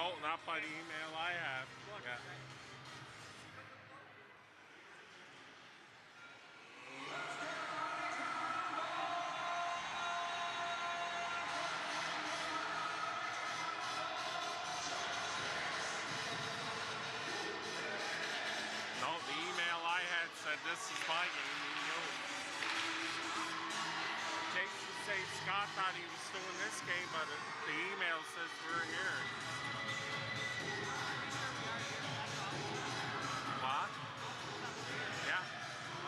No, not by the email I have. Yeah. No, the email I had said this is my game. Jason say Scott thought he was doing this game, but the email says we're here. What? Yeah,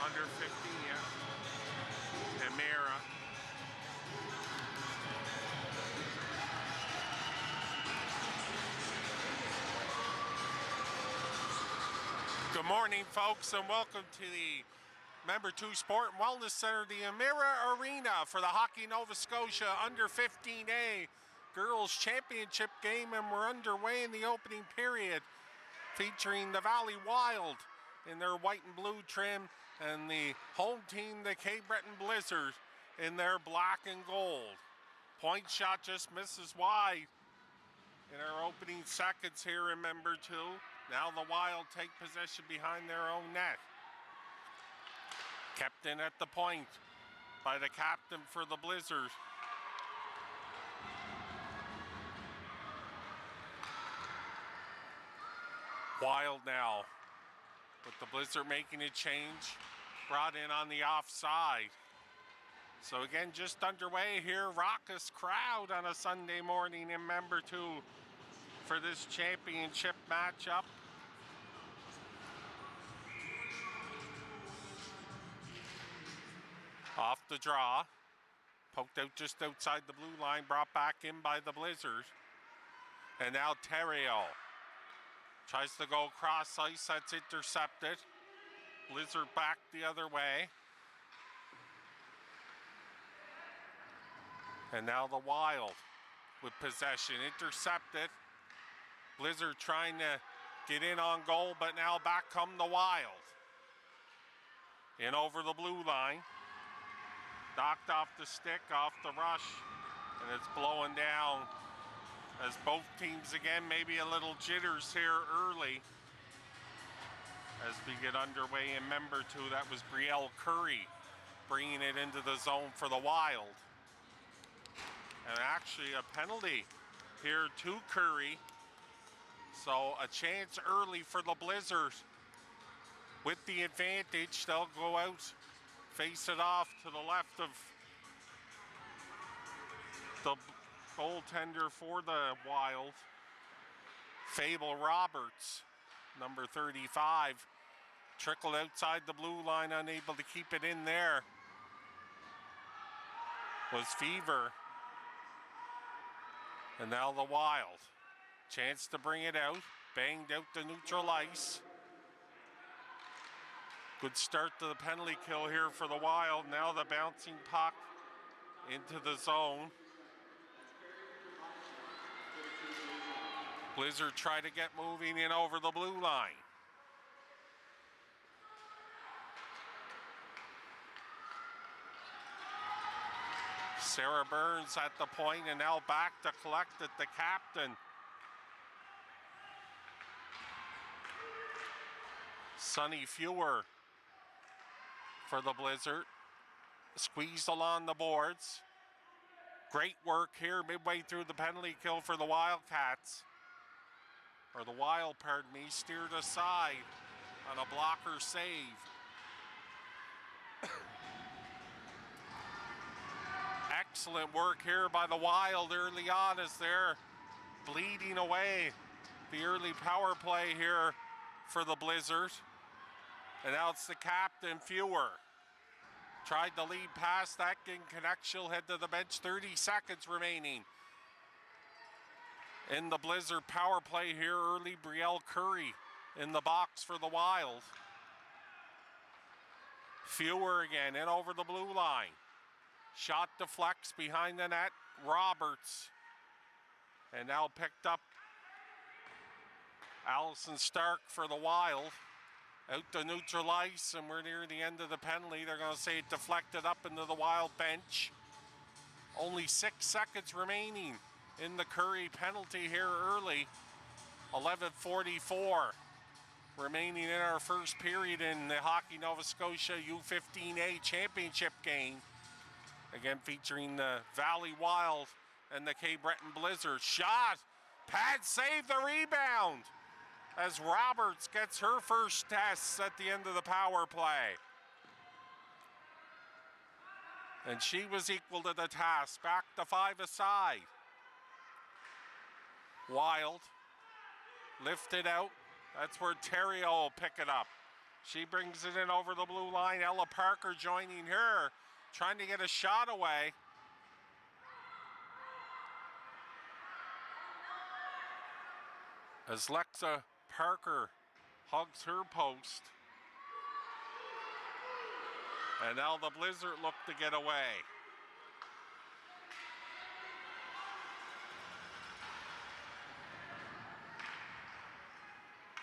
under 15, yeah. And Mara. Good morning, folks, and welcome to the Member 2 Sport and Wellness Center, the Emira Arena for the Hockey Nova Scotia Under 15A Girls Championship game, and we're underway in the opening period, featuring the Valley Wild in their white and blue trim and the home team, the Cape Breton Blizzard, in their black and gold. Point shot just misses wide in our opening seconds here in Member 2. Now the Wild take possession behind their own net. Kept in at the point by the captain for the Blizzard. Wild now, with the Blizzard making a change, brought in on the offside. So again, just underway here, raucous crowd on a Sunday morning in Member 2 for this championship matchup. Off the draw, poked out just outside the blue line, brought back in by the Blizzard. And now Terrio tries to go cross ice, that's intercepted. Blizzard back the other way. And now the Wild with possession, intercepted. Blizzard trying to get in on goal, but now back come the Wild. In over the blue line. Knocked off the stick, off the rush, and it's blowing down as both teams again, maybe a little jitters here early as we get underway in Member 2. That was Brielle Curry bringing it into the zone for the Wild. And actually a penalty here to Curry. So a chance early for the Blizzard. With the advantage, they'll go out, face it off to the left of the goaltender for the Wild, Fable Roberts, number 35. Trickled outside the blue line, unable to keep it in there. Was Fever. And now the Wild. Chance to bring it out. Banged out the neutral ice. Good start to the penalty kill here for the Wild. Now the bouncing puck into the zone. Blizzard try to get moving in over the blue line. Sarah Burns at the point, and now back to collect it, the captain. Sonny Fewer for the Blizzard. Squeezed along the boards. Great work here midway through the penalty kill for the Wildcats. Or the Wild, pardon me, steered aside on a blocker save. Excellent work here by the Wild early on as they're bleeding away the early power play here for the Blizzard. And now it's the captain, Fewer. Tried to lead past that, getting connect, she'll head to the bench. 30 seconds remaining in the Blizzard power play here early. Brielle Curry in the box for the Wild. Fewer again in over the blue line. Shot deflects behind the net. Roberts. And now picked up Allison Stark for the Wild. Out to neutral ice, and we're near the end of the penalty. They're going to say it deflected up into the Wild bench. Only 6 seconds remaining in the Curry penalty here early. 11:44 remaining in our first period in the Hockey Nova Scotia U15 A Championship game. Again, featuring the Valley Wild and the Cape Breton Blizzard. Shot, pad save the rebound as Roberts gets her first test at the end of the power play. And she was equal to the task, back to 5 aside. Wild, lifted out, that's where Terrio will pick it up. She brings it in over the blue line, Ella Parker joining her, trying to get a shot away. As Lexa Parker hugs her post. And now the Blizzard look to get away.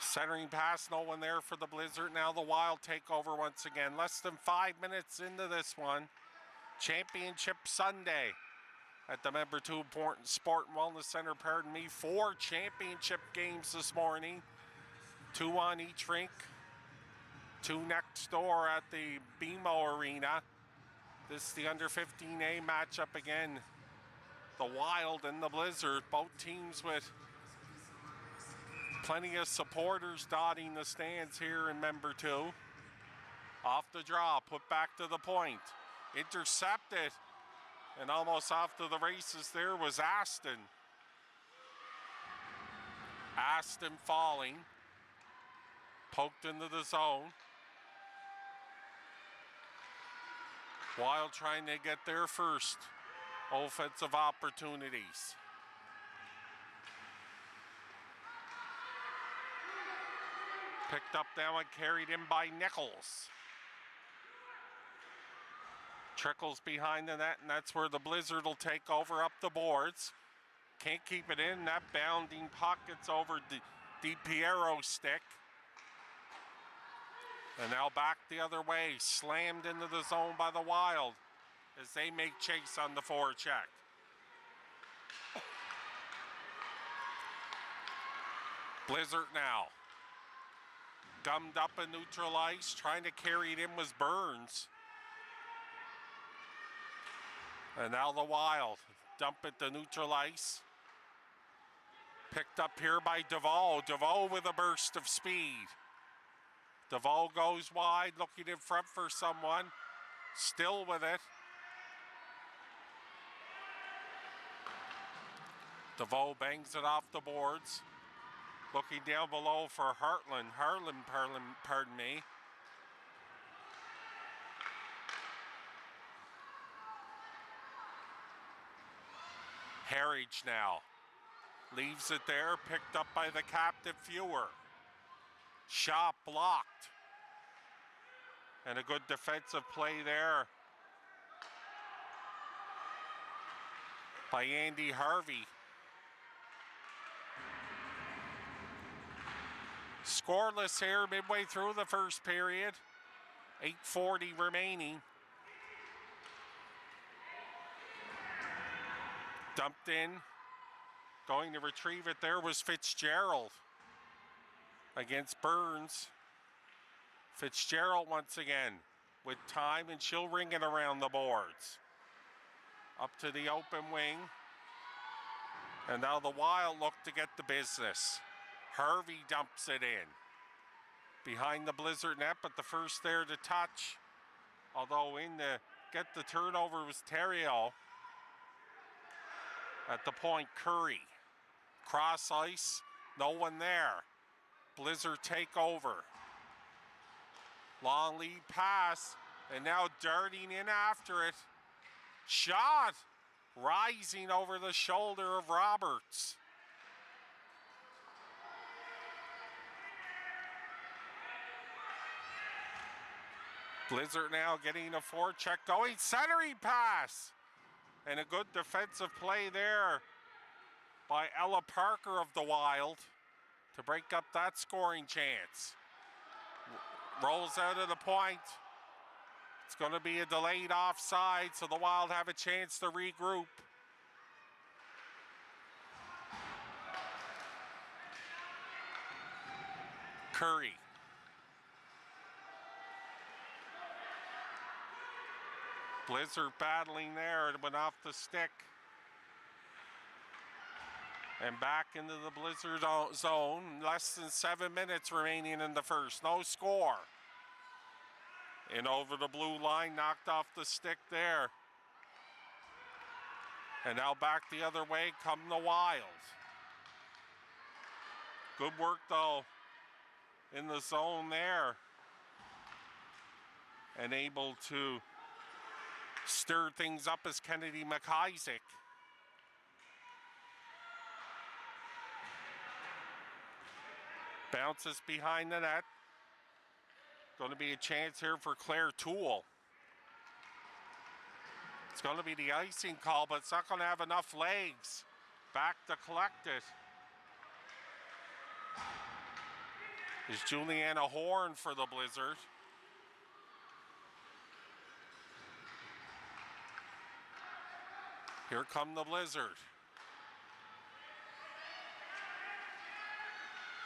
Centering pass, no one there for the Blizzard. Now the Wild take over once again. Less than 5 minutes into this one. Championship Sunday at the Member 2 Important Sport and Wellness Center, pardon me. 4 championship games this morning. 2 on each rink. 2 next door at the BMO Arena. This is the under 15A matchup again. The Wild and the Blizzard, both teams with plenty of supporters dotting the stands here in Member 2. Off the draw, put back to the point. Intercepted, and almost off to the races there was Aston. Aston falling. Poked into the zone. Wild trying to get their first offensive opportunities. Picked up now and carried in by Nichols. Trickles behind the net, and that's where the Blizzard will take over up the boards. Can't keep it in. That bounding puck gets over DiPiero's stick. And now back the other way, slammed into the zone by the Wild as they make chase on the forecheck. Blizzard now. Gummed up and neutralized, trying to carry it in was Burns. And now the Wild dump it to neutral ice. Picked up here by DeVoe. DeVoe with a burst of speed. DeVoe goes wide, looking in front for someone. Still with it. DeVoe bangs it off the boards. Looking down below for Harlan, pardon me. Harridge now. Leaves it there, picked up by the captain Fewer. Shot blocked. And a good defensive play there by Andy Harvey. Scoreless here midway through the first period. 8:40 remaining. Dumped in. Going to retrieve it there was Fitzgerald against Burns. Fitzgerald once again with time, and she'll ring it around the boards. Up to the open wing. And now the Wild look to get the business. Harvey dumps it in. Behind the Blizzard net, but the first there to touch. Although in to get the turnover was Terrio. At the point, Curry. Cross ice, no one there. Blizzard take over. Long lead pass, and now darting in after it. Shot, rising over the shoulder of Roberts. Blizzard now getting a forecheck going, centering pass. And a good defensive play there by Ella Parker of the Wild to break up that scoring chance. Rolls out of the point. It's going to be a delayed offside, so the Wild have a chance to regroup. Curry. Blizzard battling there. It went off the stick. And back into the Blizzard zone. Less than 7 minutes remaining in the first. No score. And over the blue line, knocked off the stick there. And now back the other way come the Wild. Good work though in the zone there. And able to stir things up as Kennedy McIsaac. Bounces behind the net. Going to be a chance here for Claire Toole. It's going to be the icing call, but it's not going to have enough legs back to collect it. Is Juliana Horn for the Blizzard. Here come the Blizzard.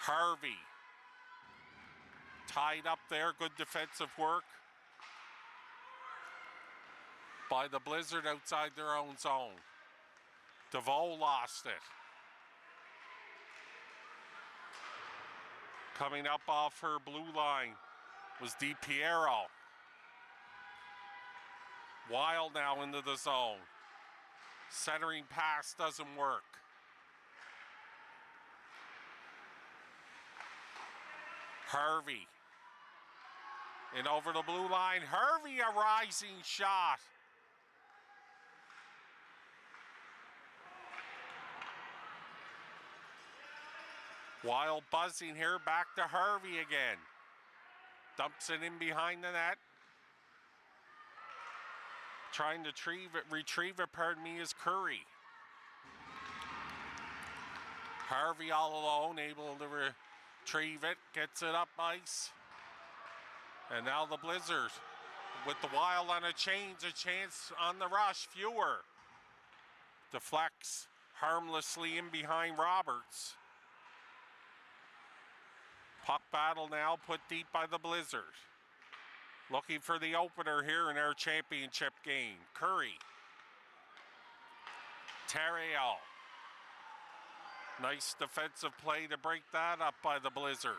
Harvey. Tied up there, good defensive work by the Blizzard outside their own zone. DeVoe lost it. Coming up off her blue line was DiPiero. Wild now into the zone. Centering pass doesn't work. Harvey. And over the blue line, Harvey, a rising shot. Wild buzzing here, back to Harvey again. Dumps it in behind the net. Trying to retrieve it, pardon me, is Curry. Harvey all alone, able to retrieve it, gets it up ice. And now the Blizzard with the Wild on a chance on the rush. Fewer deflects harmlessly in behind Roberts. Puck battle now put deep by the Blizzard. Looking for the opener here in our championship game. Curry. Terrell. Nice defensive play to break that up by the Blizzard.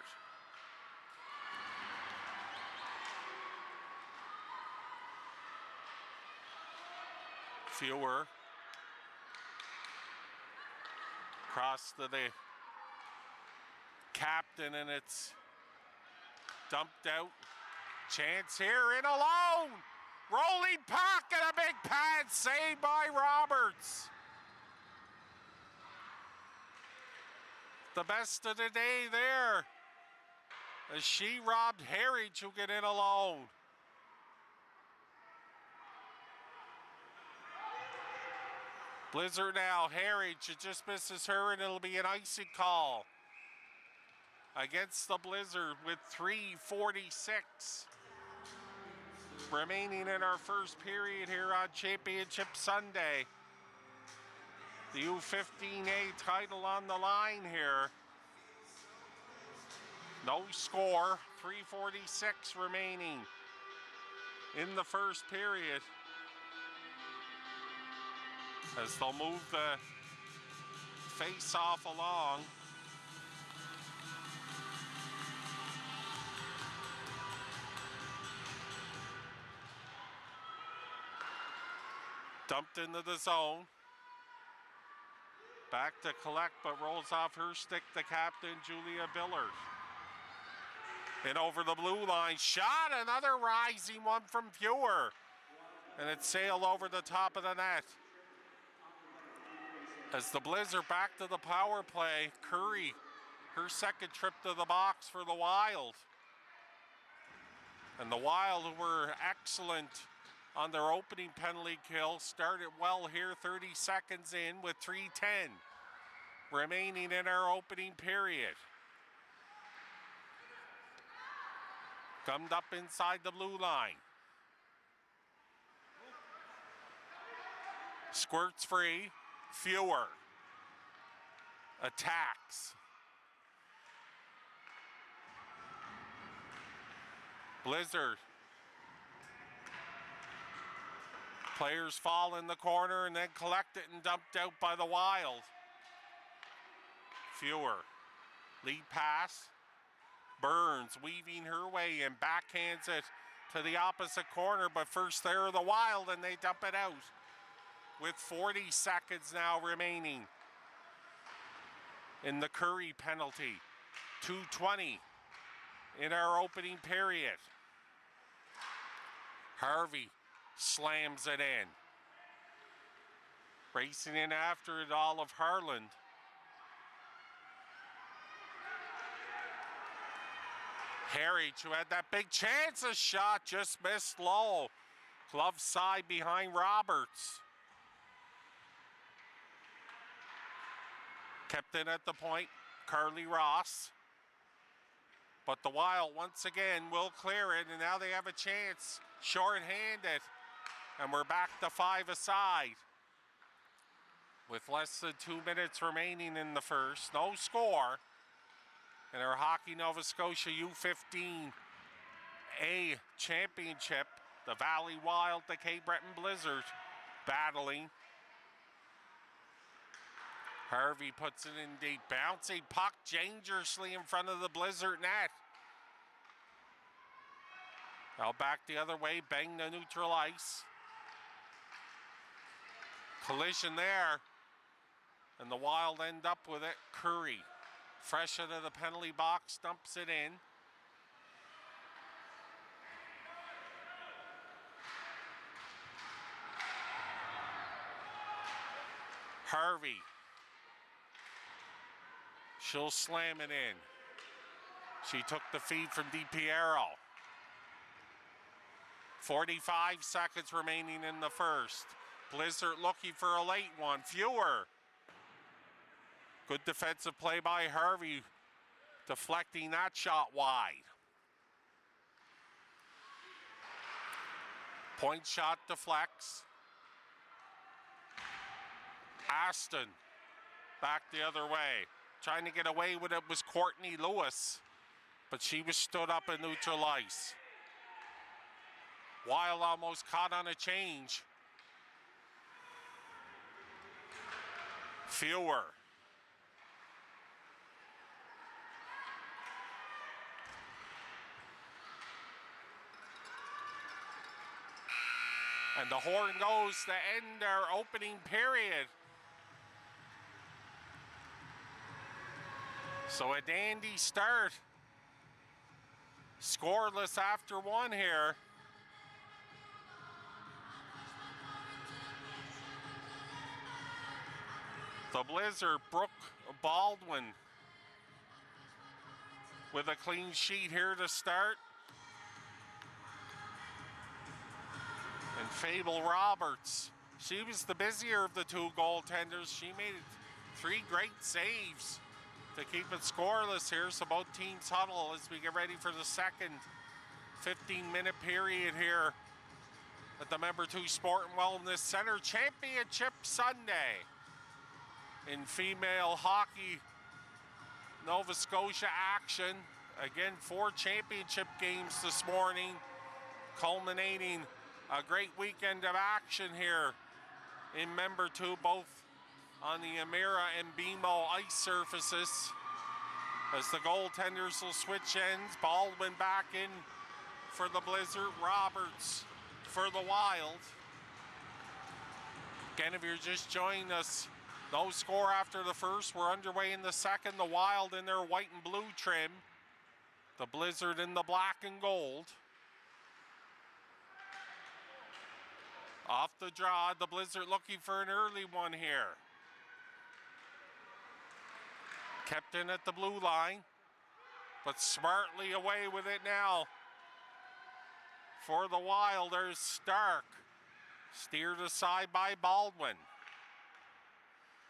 Fewer. Cross to the captain, and it's dumped out. Chance here in alone. Rolling puck and a big pad saved by Roberts. The best of the day there as she robbed Harridge, who get in alone. Blizzard now, Harridge, it just misses her, and it'll be an icing call against the Blizzard with 3:46 remaining in our first period here on Championship Sunday. The U15 A title on the line here. No score, 3:46 remaining in the first period. As they'll move the face-off along. Dumped into the zone. Back to collect, but rolls off her stick, the captain, Julia Billard. And over the blue line, shot, another rising one from Fewer. And it sailed over the top of the net. As the Blizzard back to the power play, Curry, her second trip to the box for the Wild. And the Wild, who were excellent on their opening penalty kill, started well here, 30 seconds in with 3:10 remaining in our opening period. Gummed up inside the blue line. Squirts free. Fewer. Attacks. Blizzard. Players fall in the corner and then collected and dumped out by the Wild. Fewer. Lead pass. Burns weaving her way and backhands it to the opposite corner, but first there are the Wild and they dump it out with 40 seconds now remaining in the Curry penalty. 2:20 in our opening period. Harvey slams it in. Racing in after it, Olive Harland. Harridge, who had that big chance, a shot just missed low. Glove side behind Roberts. Kept in at the point, Carly Ross. But the Wild once again will clear it, and now they have a chance. Short-handed, and we're back to 5-a-side. With less than 2 minutes remaining in the first, no score. In our Hockey Nova Scotia U15 A Championship, the Valley Wild, the Cape Breton Blizzard battling. Harvey puts it in deep, bouncing puck dangerously in front of the Blizzard net. Now back the other way, bang the neutral ice. Collision there, and the Wild end up with it. Curry, fresh out of the penalty box, dumps it in. Harvey. She'll slam it in. She took the feed from DiPiero. 45 seconds remaining in the first. Blizzard looking for a late one. Fewer. Good defensive play by Harvey, deflecting that shot wide. Point shot deflects. Aston back the other way. Trying to get away with it was Courtney Lewis, but she was stood up in neutral ice. Wild almost caught on a change. Fewer. And the horn goes to end our opening period. So a dandy start. Scoreless after one here. The Blizzard, Brooke Baldwin with a clean sheet here to start. And Fable Roberts, she was the busier of the two goaltenders. She made 3 great saves to keep it scoreless here. So both teams huddle as we get ready for the second 15-minute period here at the Member 2 Sport and Wellness Center. Championship Sunday in female hockey Nova Scotia action. Again, 4 championship games this morning, culminating a great weekend of action here in Member 2, both on the Emira and BMO ice surfaces. As the goaltenders will switch ends, Baldwin back in for the Blizzard, Roberts for the Wild. Again, if you're just joining us, no score after the first. We're underway in the second. The Wild in their white and blue trim. The Blizzard in the black and gold. Off the draw, the Blizzard looking for an early one here. Kept in at the blue line, but smartly away with it now. For the Wild, there's Stark. Steered aside by Baldwin.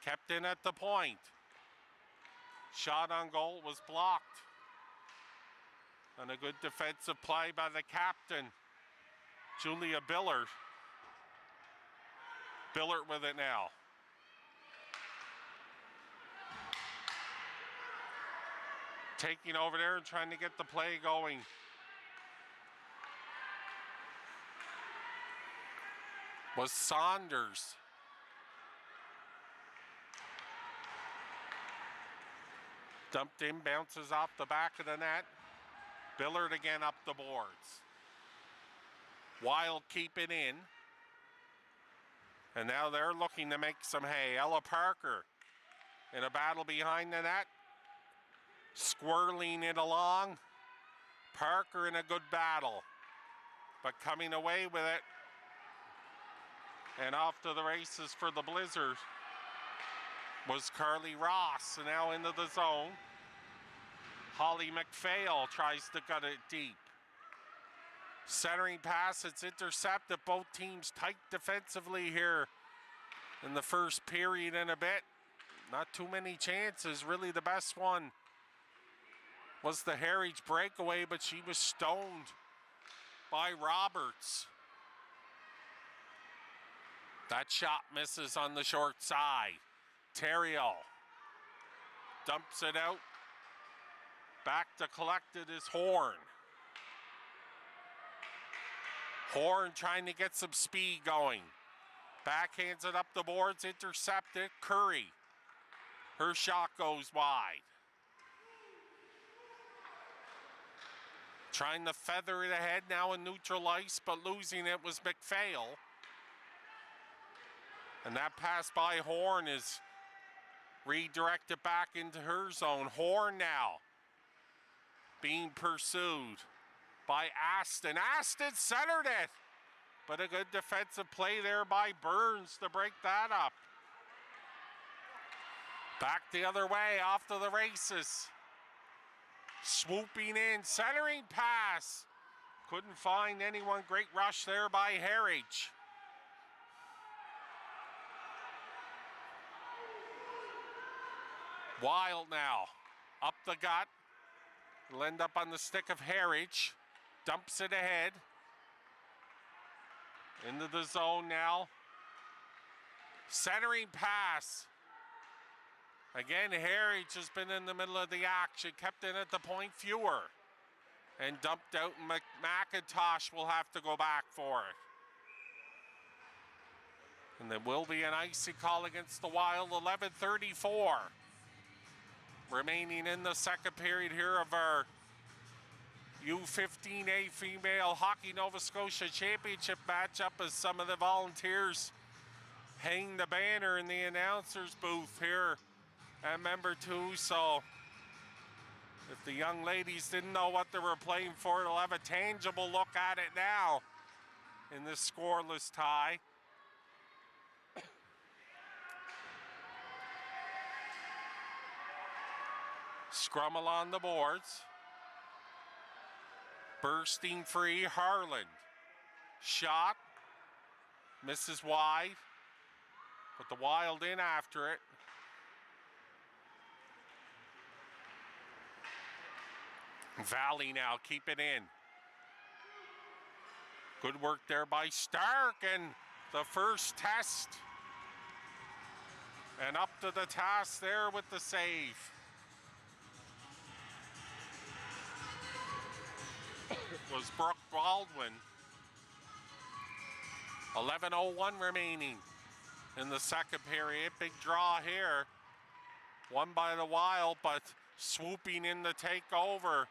Kept in at the point. Shot on goal was blocked. And a good defensive play by the captain, Julia Billard. Billard with it now. Taking over there and trying to get the play going. was Saunders. Dumped in, bounces off the back of the net. Billard again up the boards. Wild keep it in. And now they're looking to make some hay. Ella Parker in a battle behind the net. Squirreling it along. Parker in a good battle, but coming away with it. And off to the races for the Blizzard was Carly Ross. And now into the zone. Holly McPhail tries to gut it deep. Centering pass, it's intercepted. Both teams tight defensively here in the first period and a bit. Not too many chances. Really the best one was the Heritage breakaway, but she was stoned by Roberts. That shot misses on the short side. Theriault dumps it out. Back to collect it is Horn. Horn trying to get some speed going. Backhands it up the boards, intercepted. Curry. Her shot goes wide. Trying to feather it ahead now in neutral ice, but losing it was McPhail. And that pass by Horn is redirected back into her zone. Horn now being pursued by Aston. Aston centered it, but a good defensive play there by Burns to break that up. Back the other way, off to the races. Swooping in, centering pass. Couldn't find anyone. Great rush there by Heritage. Wild now, up the gut. Will end up on the stick of Heritage. Dumps it ahead. Into the zone now. Centering pass. Again, Heritage has been in the middle of the action. Kept in at the point fewer. And dumped out. McIntosh will have to go back for it. And there will be an icy call against the Wild. 11:34 remaining in the second period here of our U15 A Female Hockey Nova Scotia Championship matchup, as some of the Volunteers hang the banner in the announcer's booth here at member 2. So if the young ladies didn't know what they were playing for, they'll have a tangible look at it now in this scoreless tie. Scrum along the boards. Bursting free, Harland. Shot. Misses wide. But the Wild in after it. Valley now, keep it in. Good work there by Stark, and the first test. And up to the task there with the save. Was Brooke Baldwin. 11:01 remaining in the second period. Big draw here. Won by the Wild, but swooping in to take over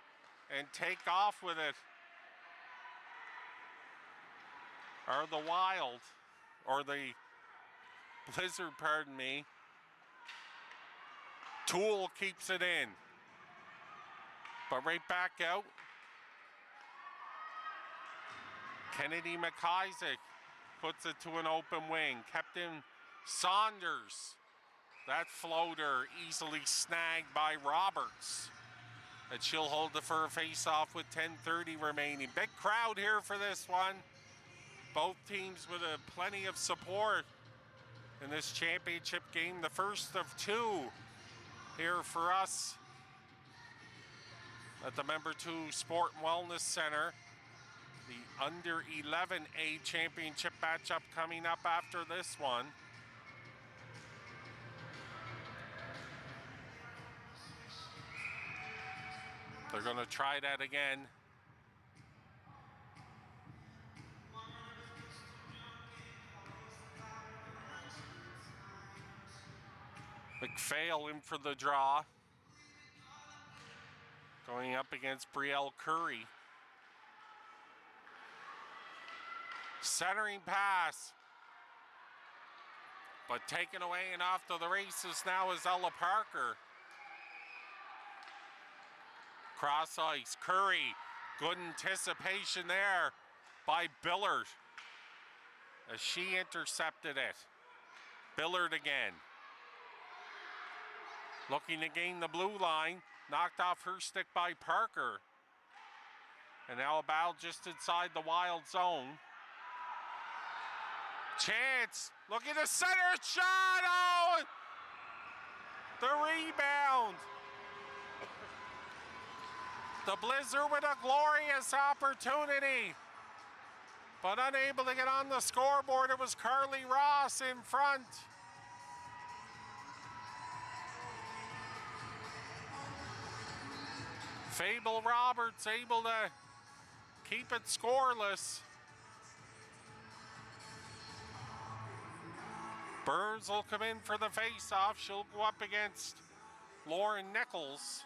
and take off with it are the Wild, or the Blizzard, pardon me. Toole keeps it in, but right back out. Kennedy McIsaac puts it to an open wing. Captain Saunders. That floater easily snagged by Roberts. And she'll hold the fur face-off with 10:30 remaining. Big crowd here for this one. Both teams with plenty of support in this championship game. The first of two here for us at the member 2 Sport and Wellness Center. The under 11 A Championship matchup coming up after this one. They're going to try that again. McPhail in for the draw. Going up against Brielle Curry. Centering pass. But taken away and off to the races now is Ella Parker. Cross ice, Curry. Good anticipation there by Billard as she intercepted it. Billard again. Looking to gain the blue line. Knocked off her stick by Parker. And now a battle just inside the Wild zone. Chance, looking to center, shot, oh! The rebound. The Blizzard with a glorious opportunity, but unable to get on the scoreboard. It was Carly Ross in front. Fable Roberts able to keep it scoreless. Burns will come in for the face-off. She'll go up against Lauren Nichols.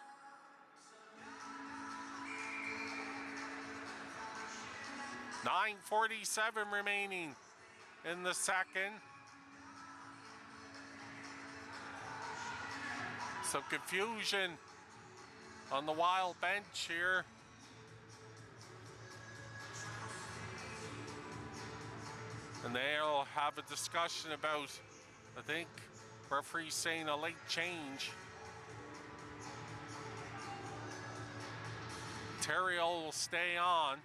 .9:47 remaining in the second. Some confusion on the Wild bench here. And they'll have a discussion about, I think, referee saying a late change. Terrio will stay on.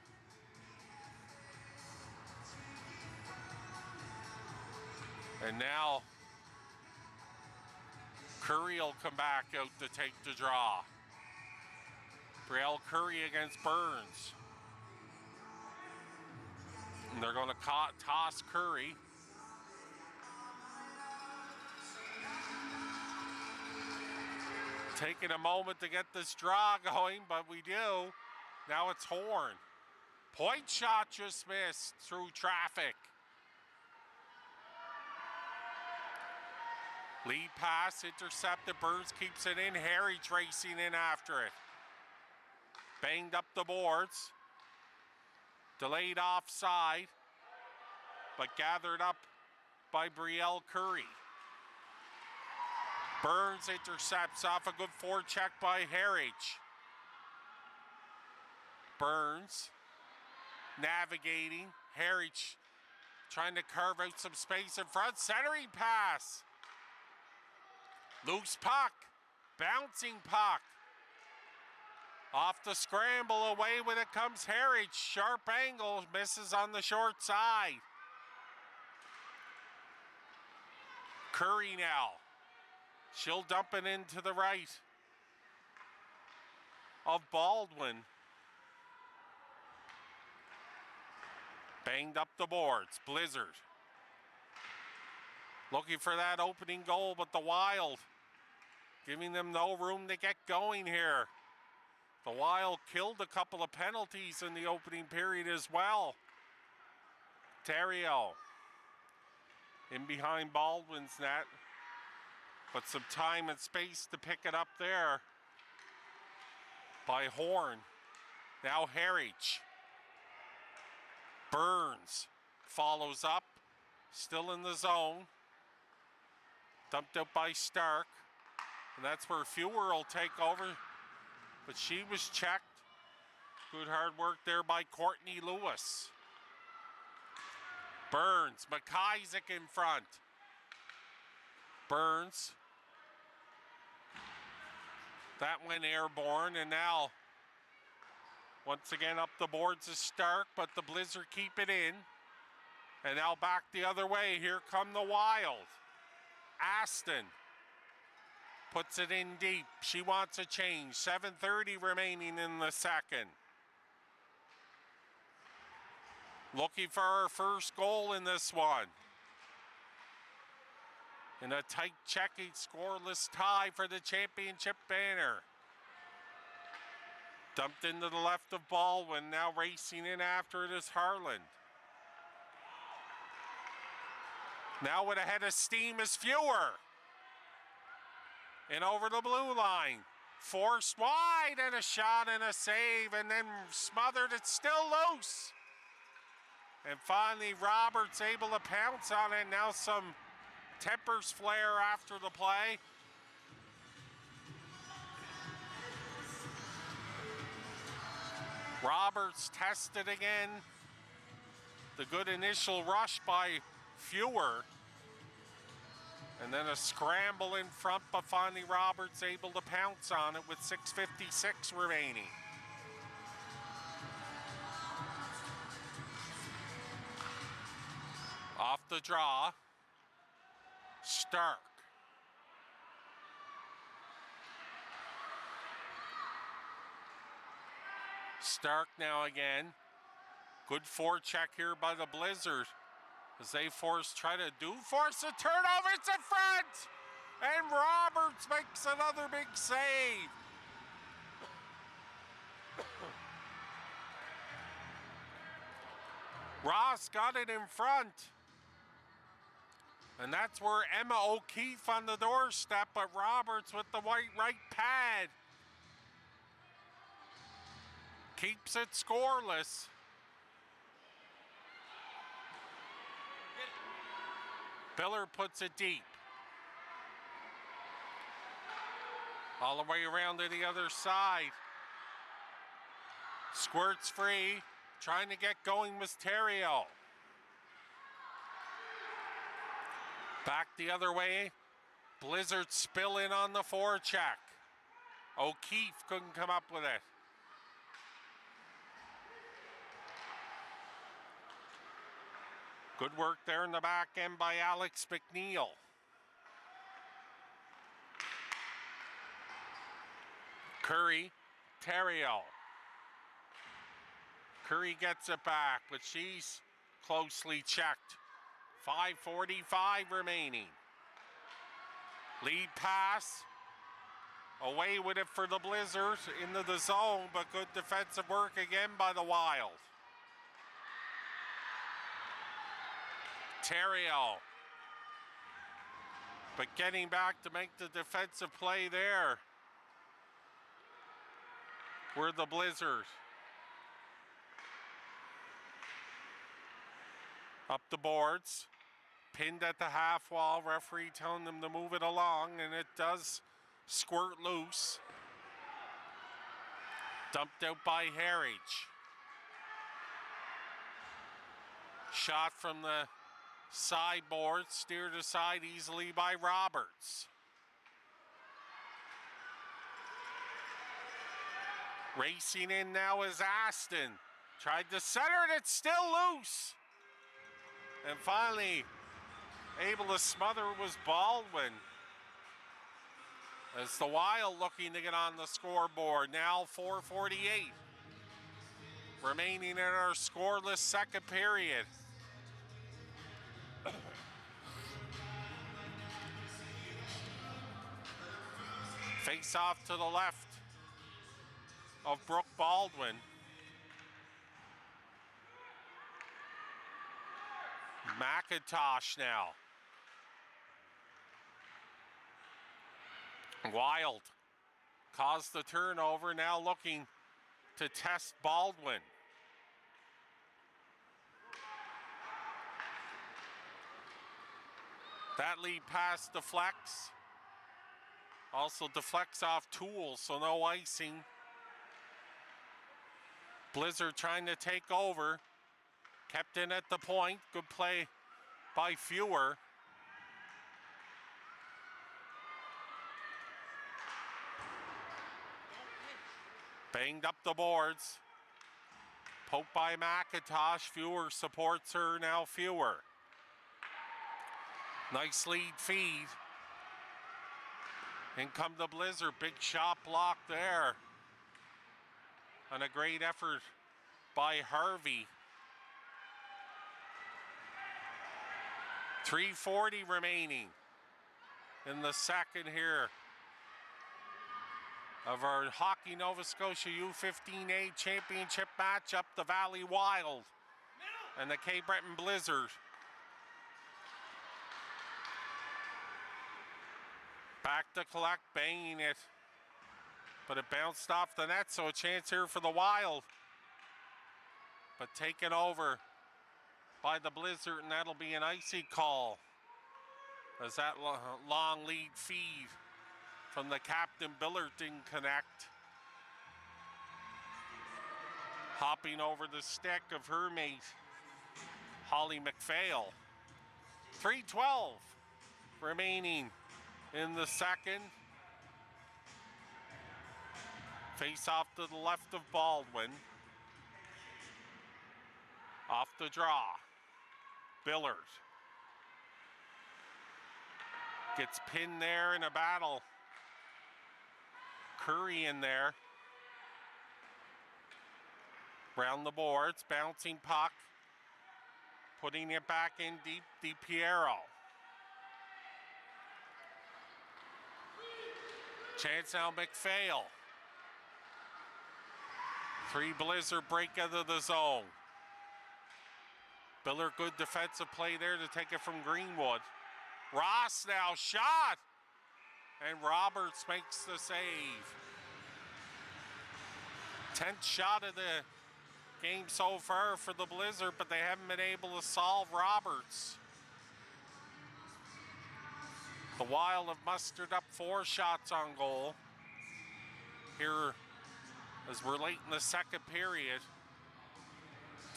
And now Curry will come back out to take the draw. Brielle Curry against Burns. And they're going to toss Curry. Taking a moment to get this draw going, but we do. Now it's Horn. Point shot just missed through traffic. Lead pass intercepted. Burns keeps it in. Harry racing in after it. Banged up the boards. Delayed offside, but gathered up by Brielle Curry. Burns intercepts off a good forecheck by Harridge. Burns navigating. Harridge trying to carve out some space in front. Centering pass. Loose puck. Bouncing puck. Off the scramble, away with it comes Harridge. Sharp angle, misses on the short side. Curry now. She'll dump it into the right of Baldwin. Banged up the boards. Blizzard looking for that opening goal, but the Wild giving them no room to get going here. The Wild killed a couple of penalties in the opening period as well. Terrio in behind Baldwin's net, but some time and space to pick it up there by Horn. Now Harridge. Burns follows up, still in the zone. Dumped out by Stark, and that's where Fewer will take over. But she was checked. Good hard work there by Courtney Lewis. Burns, McIsaac in front. Burns. That went airborne, and now once again up the boards is Stark, but the Blizzard keep it in. And now back the other way. Here come the Wild. Aston puts it in deep. She wants a change. 7:30 remaining in the second. Looking for her first goal in this one. In a tight checking scoreless tie for the championship banner. Dumped into the left of Baldwin. Now racing in after it is Harland. Now with a head of steam is Fewer. and over the blue line. Forced wide and a shot and a save, and then smothered. It's still loose. And finally, Roberts able to pounce on it. Now some tempers flare after the play. Roberts tested again. The good initial rush by Fewer. And then a scramble in front, but finally Roberts able to pounce on it with 6:56 remaining. Off the draw, Stark. Stark now again. Good forecheck here by the Blizzard. As they force a turnover, it's in front! And Roberts makes another big save. Ross got it in front. And that's where Emma O'Keefe on the doorstep, but Roberts with the white right pad keeps it scoreless. Biller puts it deep. All the way around to the other side. Squirts free. Trying to get going Mysterio. Back the other way. Blizzard spill in on the forecheck. O'Keefe couldn't come up with it. Good work there in the back end by Alex McNeil. Curry, Terrio. Curry gets it back, but she's closely checked. 5:45 remaining. Lead pass. Away with it for the Blizzards into the zone, but good defensive work again by the Wild. Terrio. But getting back to make the defensive play there. We're the Blizzards. Up the boards. Pinned at the half wall. Referee telling them to move it along, and it does squirt loose. Dumped out by Harridge. Shot from the sideboard, steered aside easily by Roberts. Racing in now is Aston. Tried to center it, it's still loose. And finally, able to smother was Baldwin. As the Wild looking to get on the scoreboard. Now 4:48 remaining in our scoreless second period. Face off to the left of Brooke Baldwin. McIntosh now. Wild caused the turnover, now looking to test Baldwin. That lead pass deflects. Also deflects off Toole, so no icing. Blizzard trying to take over. Kept in at the point. Good play by Fewer. Banged up the boards. Poked by McIntosh. Fewer supports her, now Fewer. Nice lead feed. In come the Blizzard. Big shot block there. And a great effort by Harvey. 3:40 remaining in the second here of our Hockey Nova Scotia U15 A Championship matchup. The Valley Wild and the Cape Breton Blizzard. Back to collect, banging it. But it bounced off the net, so a chance here for the Wild. But taken over by the Blizzard, and that'll be an icy call. As that long lead feed from the captain Billard didn't connect. Hopping over the stick of her mate, Holly McPhail. 3:12 remaining in the second. Face off to the left of Baldwin. Off the draw. Billard gets pinned there in a battle. Curry in there. Round the boards, bouncing puck. Putting it back in deep, DiPiero. Chance now McPhail. 3 Blizzard break out of the zone. Billard, good defensive play there to take it from Greenwood. Ross now, shot! And Roberts makes the save. 10th shot of the game so far for the Blizzard, but they haven't been able to solve Roberts. The Wild have mustered up 4 shots on goal here as we're late in the second period.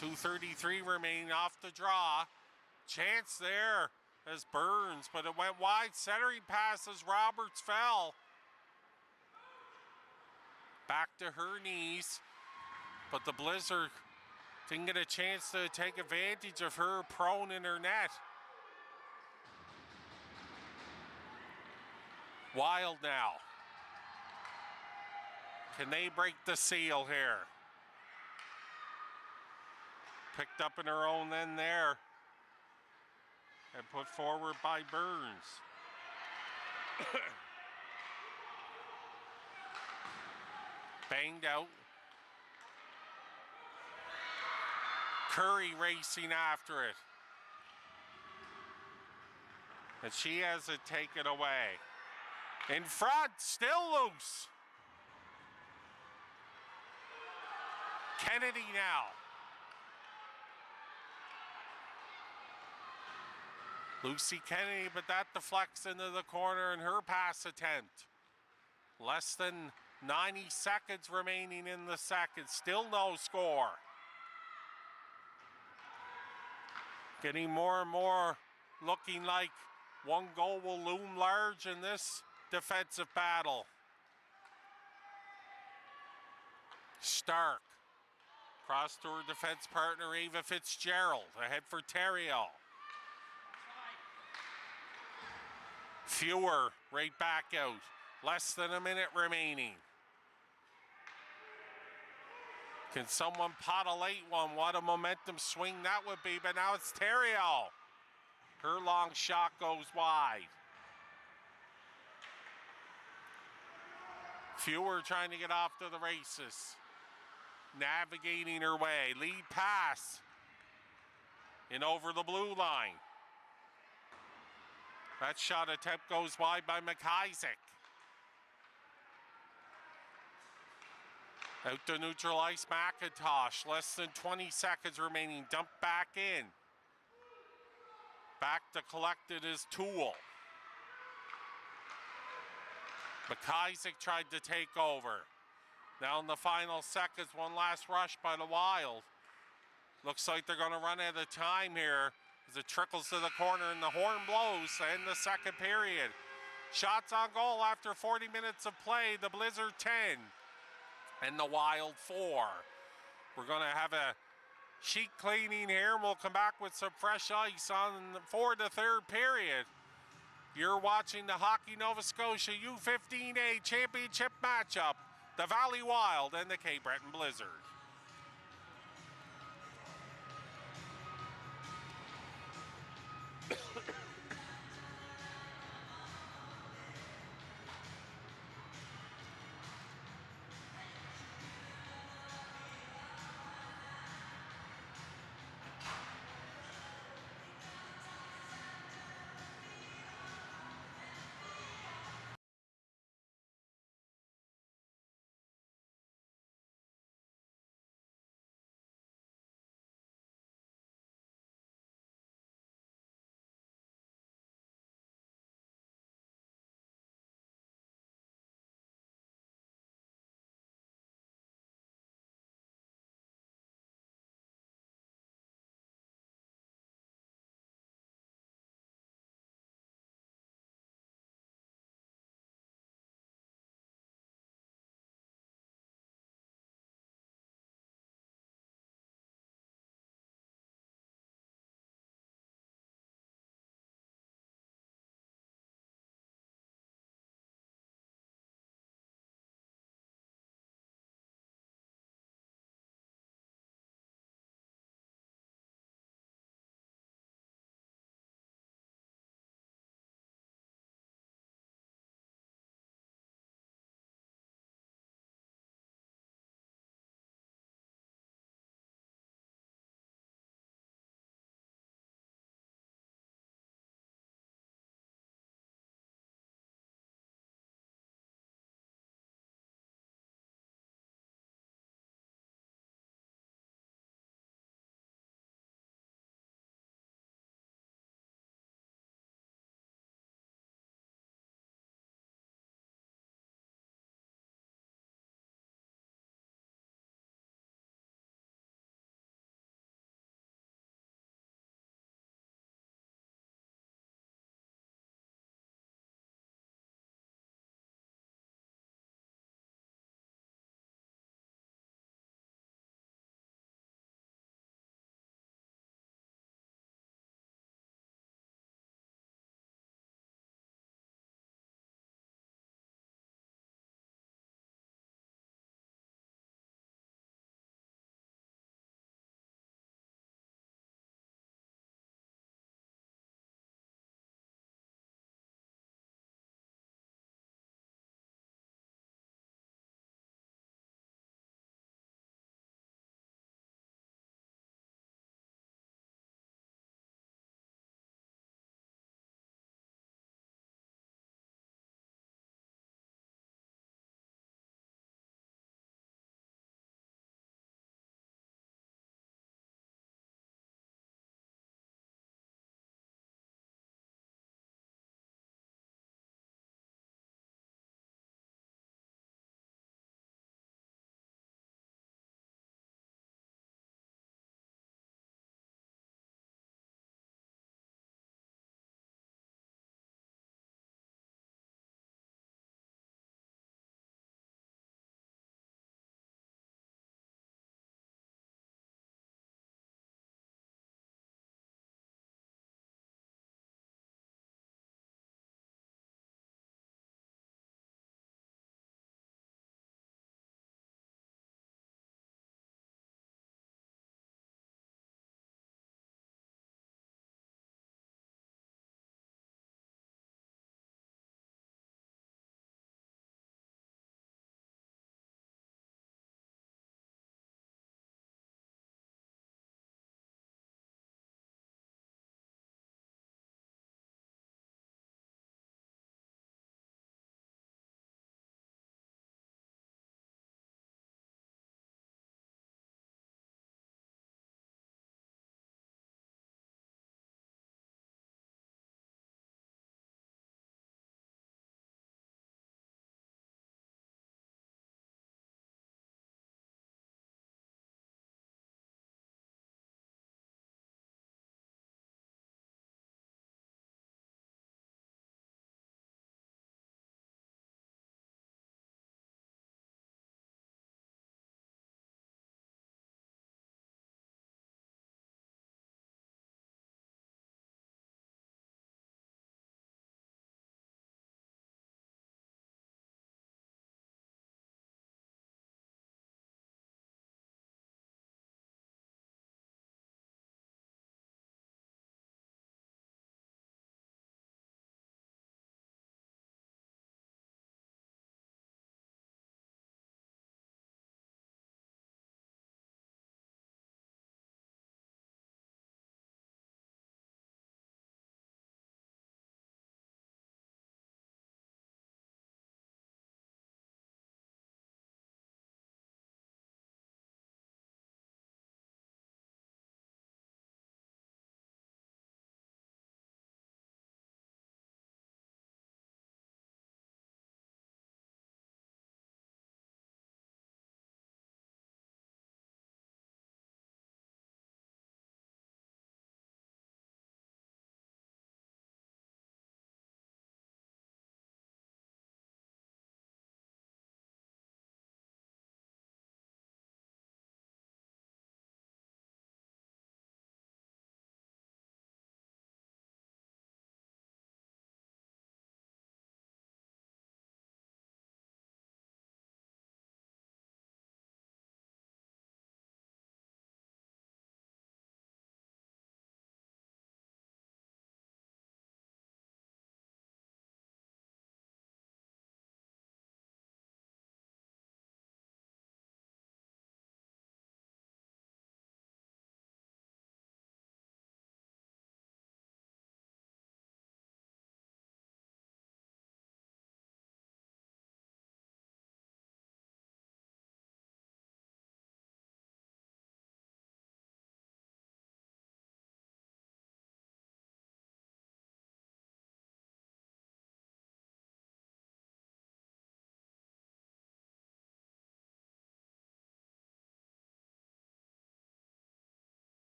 2:33 remaining off the draw. Chance there as Burns, but it went wide. Centering pass as Roberts fell. Back to her knees, but the Blizzard didn't get a chance to take advantage of her prone in her net. Wild now. Can they break the seal here? Picked up in her own end there. And put forward by Burns. Banged out. Curry racing after it. And she has it taken away. In front, still loose. Kennedy now. Lucy Kennedy, but that deflects into the corner in her pass attempt. Less than 90 seconds remaining in the second. Still no score. Getting more and more looking like one goal will loom large in this defensive battle. Stark. Cross to her defense partner, Ava Fitzgerald. Ahead for Theriault. Fewer right back out. Less than a minute remaining. Can someone pot a late one? What a momentum swing that would be, but now it's Theriault. Her long shot goes wide. Fewer trying to get off to the races. Navigating her way. Lead pass. In over the blue line. That shot attempt goes wide by McIsaac. Out to neutral ice, McIntosh. Less than 20 seconds remaining. Dump back in. Back to collect it is Toole. McIsaac tried to take over. Now in the final seconds, one last rush by the Wild. Looks like they're going to run out of time here as it trickles to the corner and the horn blows to end the second period. Shots on goal after 40 minutes of play. The Blizzard 10 and the Wild 4. We're going to have a sheet cleaning here, and we'll come back with some fresh ice for the third period. You're watching the Hockey Nova Scotia U15 A Championship matchup, the Valley Wild and the Cape Breton Blizzard.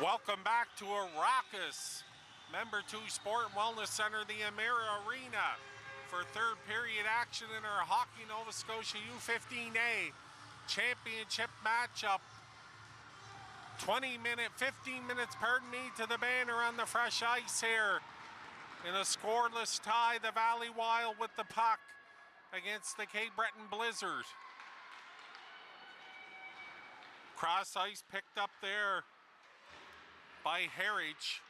Welcome back to a raucous Member 2 Sport and Wellness Center, the Emera Arena, for third period action in our Hockey Nova Scotia U15 A Championship matchup. 15 minutes, to the banner on the fresh ice here. In a scoreless tie, the Valley Wild with the puck against the Cape Breton Blizzard. Cross ice picked up there by Heritage.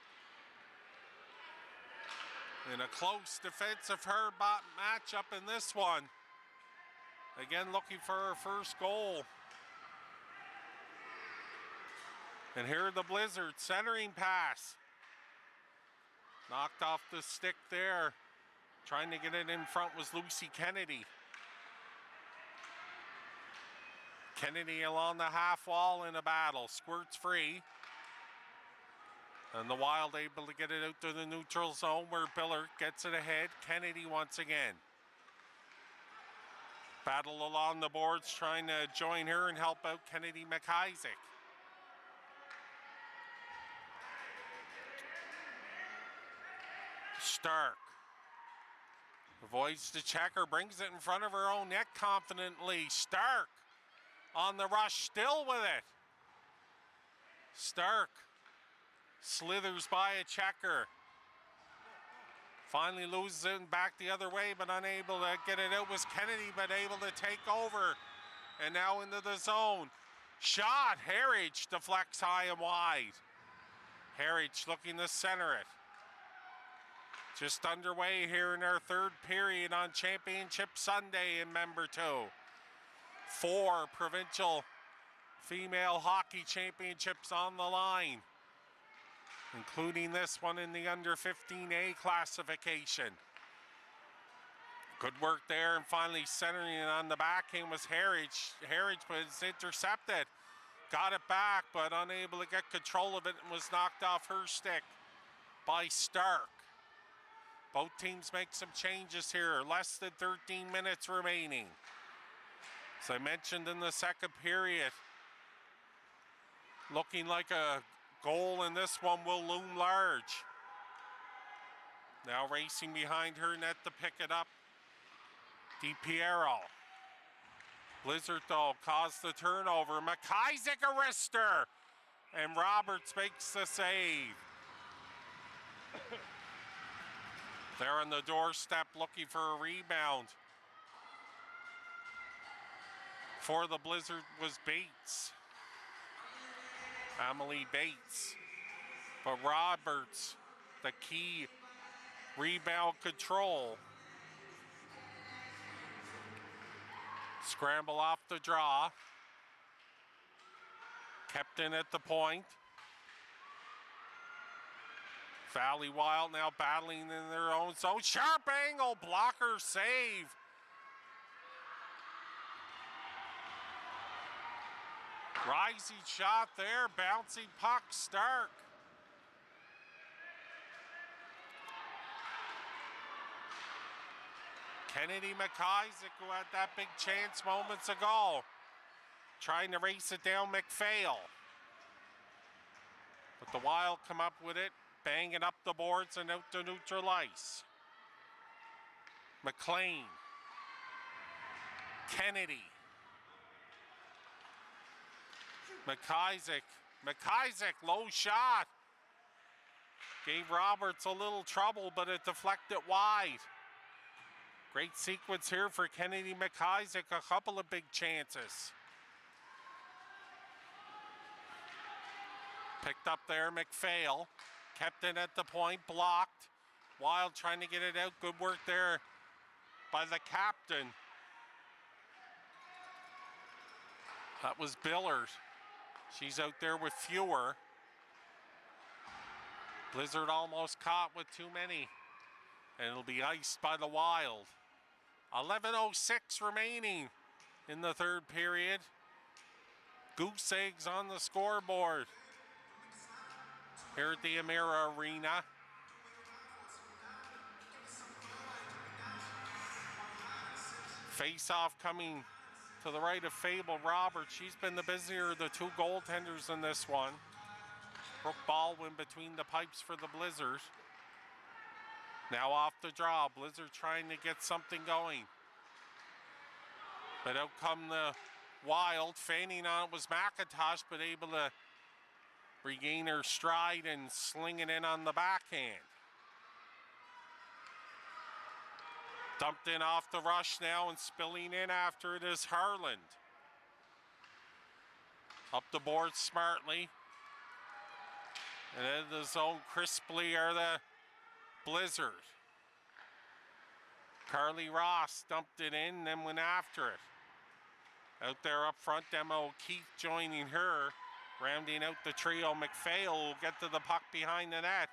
In a close defensive hard-bought matchup in this one. Again, looking for our first goal. And here are the Blizzard, centering pass. Knocked off the stick there. Trying to get it in front was Lucy Kennedy. Kennedy along the half wall in a battle, squirts free. And the Wild able to get it out to the neutral zone where Billard gets it ahead. Kennedy once again. Battle along the boards, trying to join her and help out Kennedy McIsaac. Stark avoids the checker, brings it in front of her own net confidently. Stark on the rush, still with it. Stark slithers by a checker. Finally loses it back the other way, but unable to get it out was Kennedy, but able to take over. And now into the zone. Shot, Heritage deflects high and wide. Heritage looking to center it. Just underway here in our third period on Championship Sunday in Member 2. 4 provincial female hockey championships on the line, including this one in the under 15A classification. Good work there, and finally centering it on the backhand was Heritage. Heritage was intercepted, got it back, but unable to get control of it and was knocked off her stick by Stark. Both teams make some changes here. Less than 13 minutes remaining. As I mentioned in the second period, looking like a goal in this one will loom large. Now racing behind her net to pick it up, DiPiero. Blizzard though caused the turnover. McIsaac a wrister, and Roberts makes the save. They're on the doorstep looking for a rebound. For the Blizzard was Bates. Emily Bates. But Roberts, the key rebound control. Scramble off the draw. Kept in at the point. Valley Wild now battling in their own zone. Sharp angle, blocker save. Rising shot there, bouncing puck, Stark. Kennedy McIsaac, who had that big chance moments ago, trying to race it down McPhail. But the Wild come up with it, banging up the boards and out to neutral ice. McLean. Kennedy. McIsaac. McIsaac, low shot. Gave Roberts a little trouble, but it deflected wide. Great sequence here for Kennedy McIsaac, a couple of big chances. Picked up there, McPhail. Kept it at the point, blocked. Wild trying to get it out. Good work there by the captain. That was Billard. She's out there with fewer. Blizzard almost caught with too many. And it'll be iced by the Wild. 11:06 remaining in the third period. Goose eggs on the scoreboard here at the Emera Arena. Face-off coming to the right of Fable Roberts. She's been the busier of the two goaltenders in this one. Brooke Baldwin between the pipes for the Blizzard. Now off the draw. Blizzard trying to get something going. But out come the Wild. Feigning on it was McIntosh, but able to regain her stride and sling it in on the backhand. Dumped in off the rush now and spilling in after it is Harland. Up the board smartly. And in the zone crisply are the Blizzard. Carly Ross dumped it in, then went after it. Out there up front, Emma O'Keefe joining her. Rounding out the trio, McPhail will get to the puck behind the net,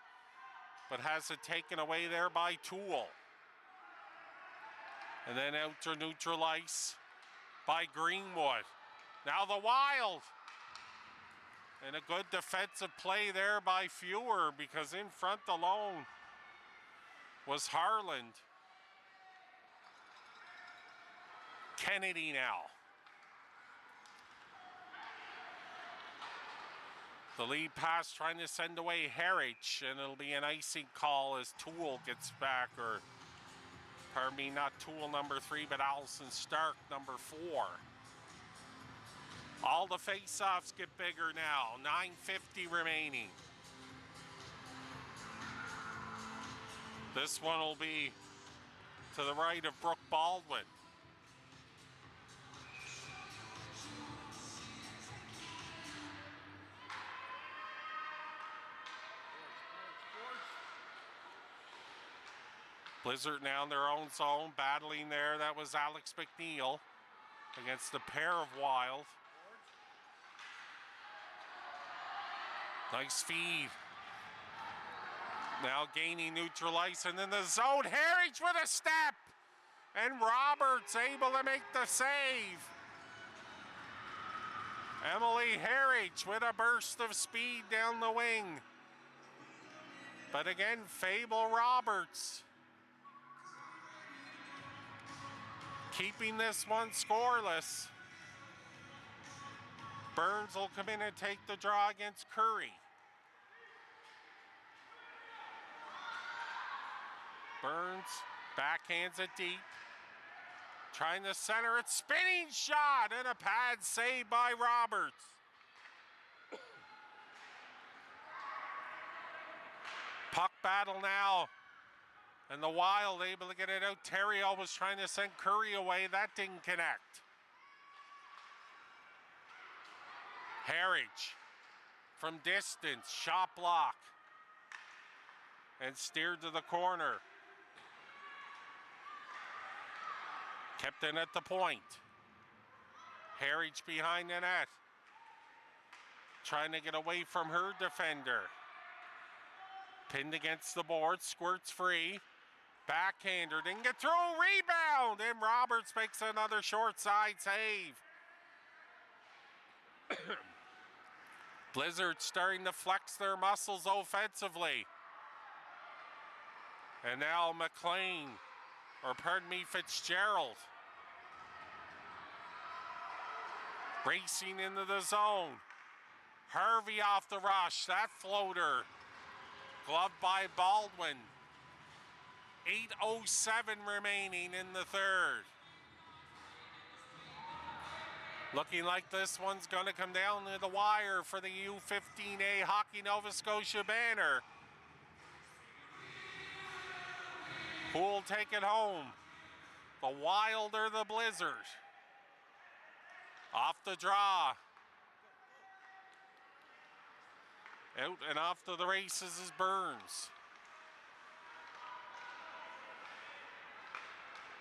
but has it taken away there by Toole. And then out to neutral ice by Greenwood. Now the Wild. And a good defensive play there by Fewer, because in front alone was Harland. Kennedy now. The lead pass trying to send away Harwich, and it'll be an icing call as Toole gets back, or pardon me, not Toole number 3, but Allison Stark number 4. All the face-offs get bigger now. 9:50 remaining. This one will be to the right of Brooke Baldwin. Blizzard now in their own zone, battling there. That was Alex McNeil against the pair of Wild. Nice feed. Now gaining neutral ice, and then the zone. Harwich with a step, and Roberts able to make the save. Emily Harwich with a burst of speed down the wing. But again, Fable Roberts keeping this one scoreless. Burns will come in and take the draw against Curry. Burns backhands it deep. Trying to center it, spinning shot, and a pad save by Roberts. Puck battle now. And the Wild able to get it out. Terrio was trying to send Curry away. That didn't connect. Harwich from distance, shot block. And steered to the corner. Kept in at the point. Harwich behind the net. Trying to get away from her defender. Pinned against the board, squirts free. Backhander, didn't get through, rebound, and Roberts makes another short side save. Blizzard starting to flex their muscles offensively. And now McLean, or pardon me, Fitzgerald. Racing into the zone. Harvey off the rush, that floater. Gloved by Baldwin. 8:07 remaining in the third. Looking like this one's going to come down to the wire for the U15 A Hockey Nova Scotia banner. Who'll take it home? The Wild or the Blizzard? Off the draw. Out and off to the races is Burns.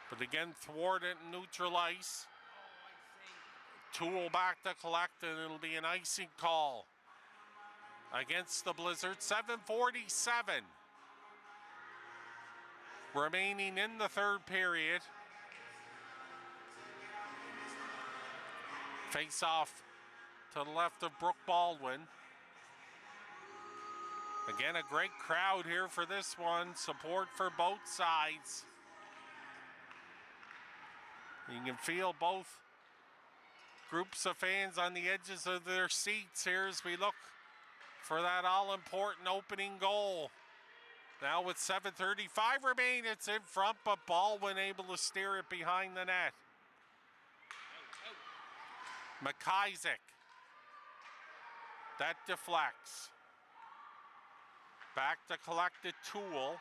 But again, thwarted and neutral ice. Toole back to collect, and it'll be an icing call against the Blizzard. 7:47 remaining in the third period. Face off to the left of Brooke Baldwin. Again, a great crowd here for this one. Support for both sides. You can feel both groups of fans on the edges of their seats here as we look for that all-important opening goal. Now with 7:35 remaining, it's in front, but Baldwin able to steer it behind the net. McIsaac. That deflects. Back to collect the Tool.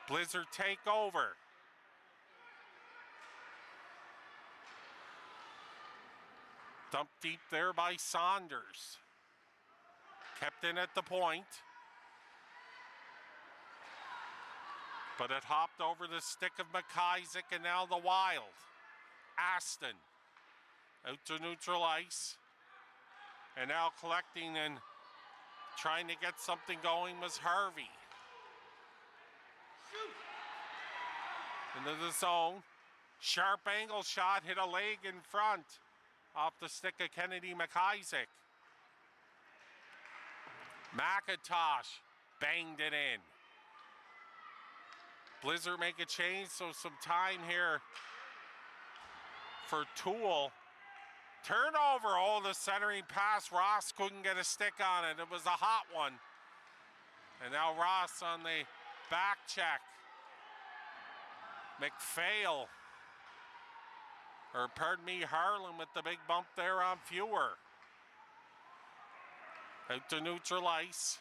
Blizzard take over. Dumped deep there by Saunders. Kept in at the point. But it hopped over the stick of McIsaac, and now the Wild. Aston out to neutral ice. And now collecting and trying to get something going was Harvey. Into the zone. Sharp angle shot, hit a leg in front. Off the stick of Kennedy McIsaac. McIntosh banged it in. Blizzard make a change, so some time here for Tool. Turnover, oh, the centering pass. Ross couldn't get a stick on it. It was a hot one. And now Ross on the back check. McPhail, or pardon me, Harlan with the big bump there on Fewer. Out to neutral ice.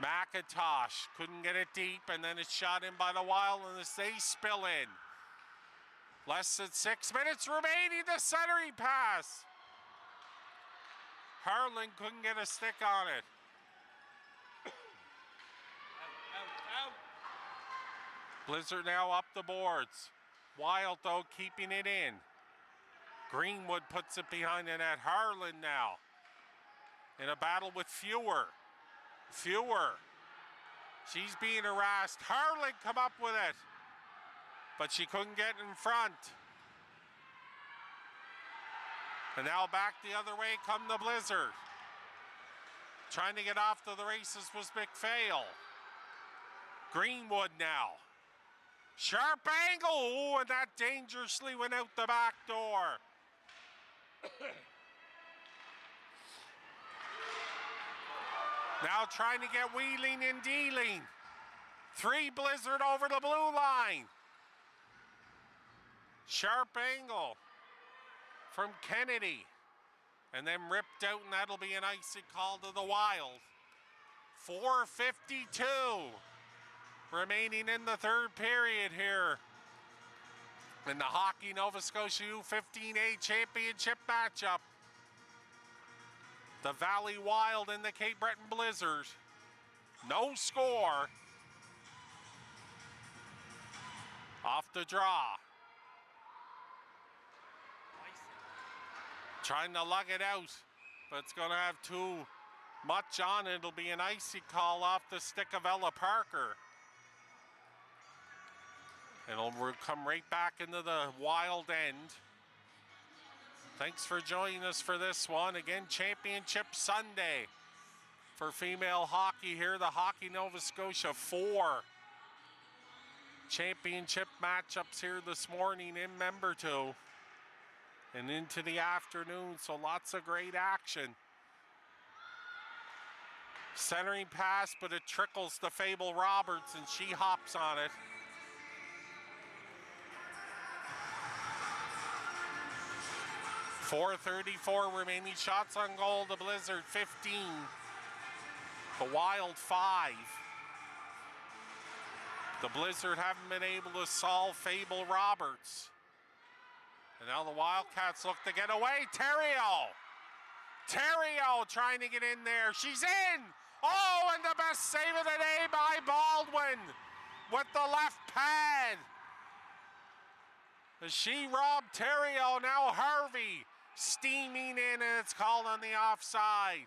McIntosh couldn't get it deep, and then it's shot in by the Wild, and they spill in. Less than 6 minutes remaining, the centering pass. Harlan couldn't get a stick on it. Out. Blizzard now up the boards. Wild, though, keeping it in. Greenwood puts it behind the net. Harlan now in a battle with Fewer. She's being harassed. Harlan come up with it, but she couldn't get in front. And now back the other way come the Blizzard. Trying to get off to the races was McPhail. Greenwood now. Sharp angle, ooh, and that dangerously went out the back door. Now trying to get wheeling and dealing. 3 Blizzard over the blue line. Sharp angle from Kennedy. And then ripped out, and that'll be an icy call to the Wild. 4:52 remaining in the third period here in the Hockey Nova Scotia U15 A Championship matchup. The Valley Wild and the Cape Breton Blizzard. No score. Off the draw. Trying to lug it out, but it's going to have too much on it. It'll be an icy call off the stick of Ella Parker. It'll come right back into the Wild end. Thanks for joining us for this one. Again, Championship Sunday for female hockey here. The Hockey Nova Scotia 4 championship matchups here this morning in Membertou and into the afternoon, so lots of great action. Centering pass, but it trickles to Fable Roberts, and she hops on it. .434 remaining, shots on goal. The Blizzard 15, the Wild 5. The Blizzard haven't been able to solve Fable Roberts. And now the Wildcats look to get away. Theriault trying to get in there. She's in! Oh, and the best save of the day by Baldwin with the left pad. She robbed Theriault. Now Harvey steaming in, and it's called on the offside.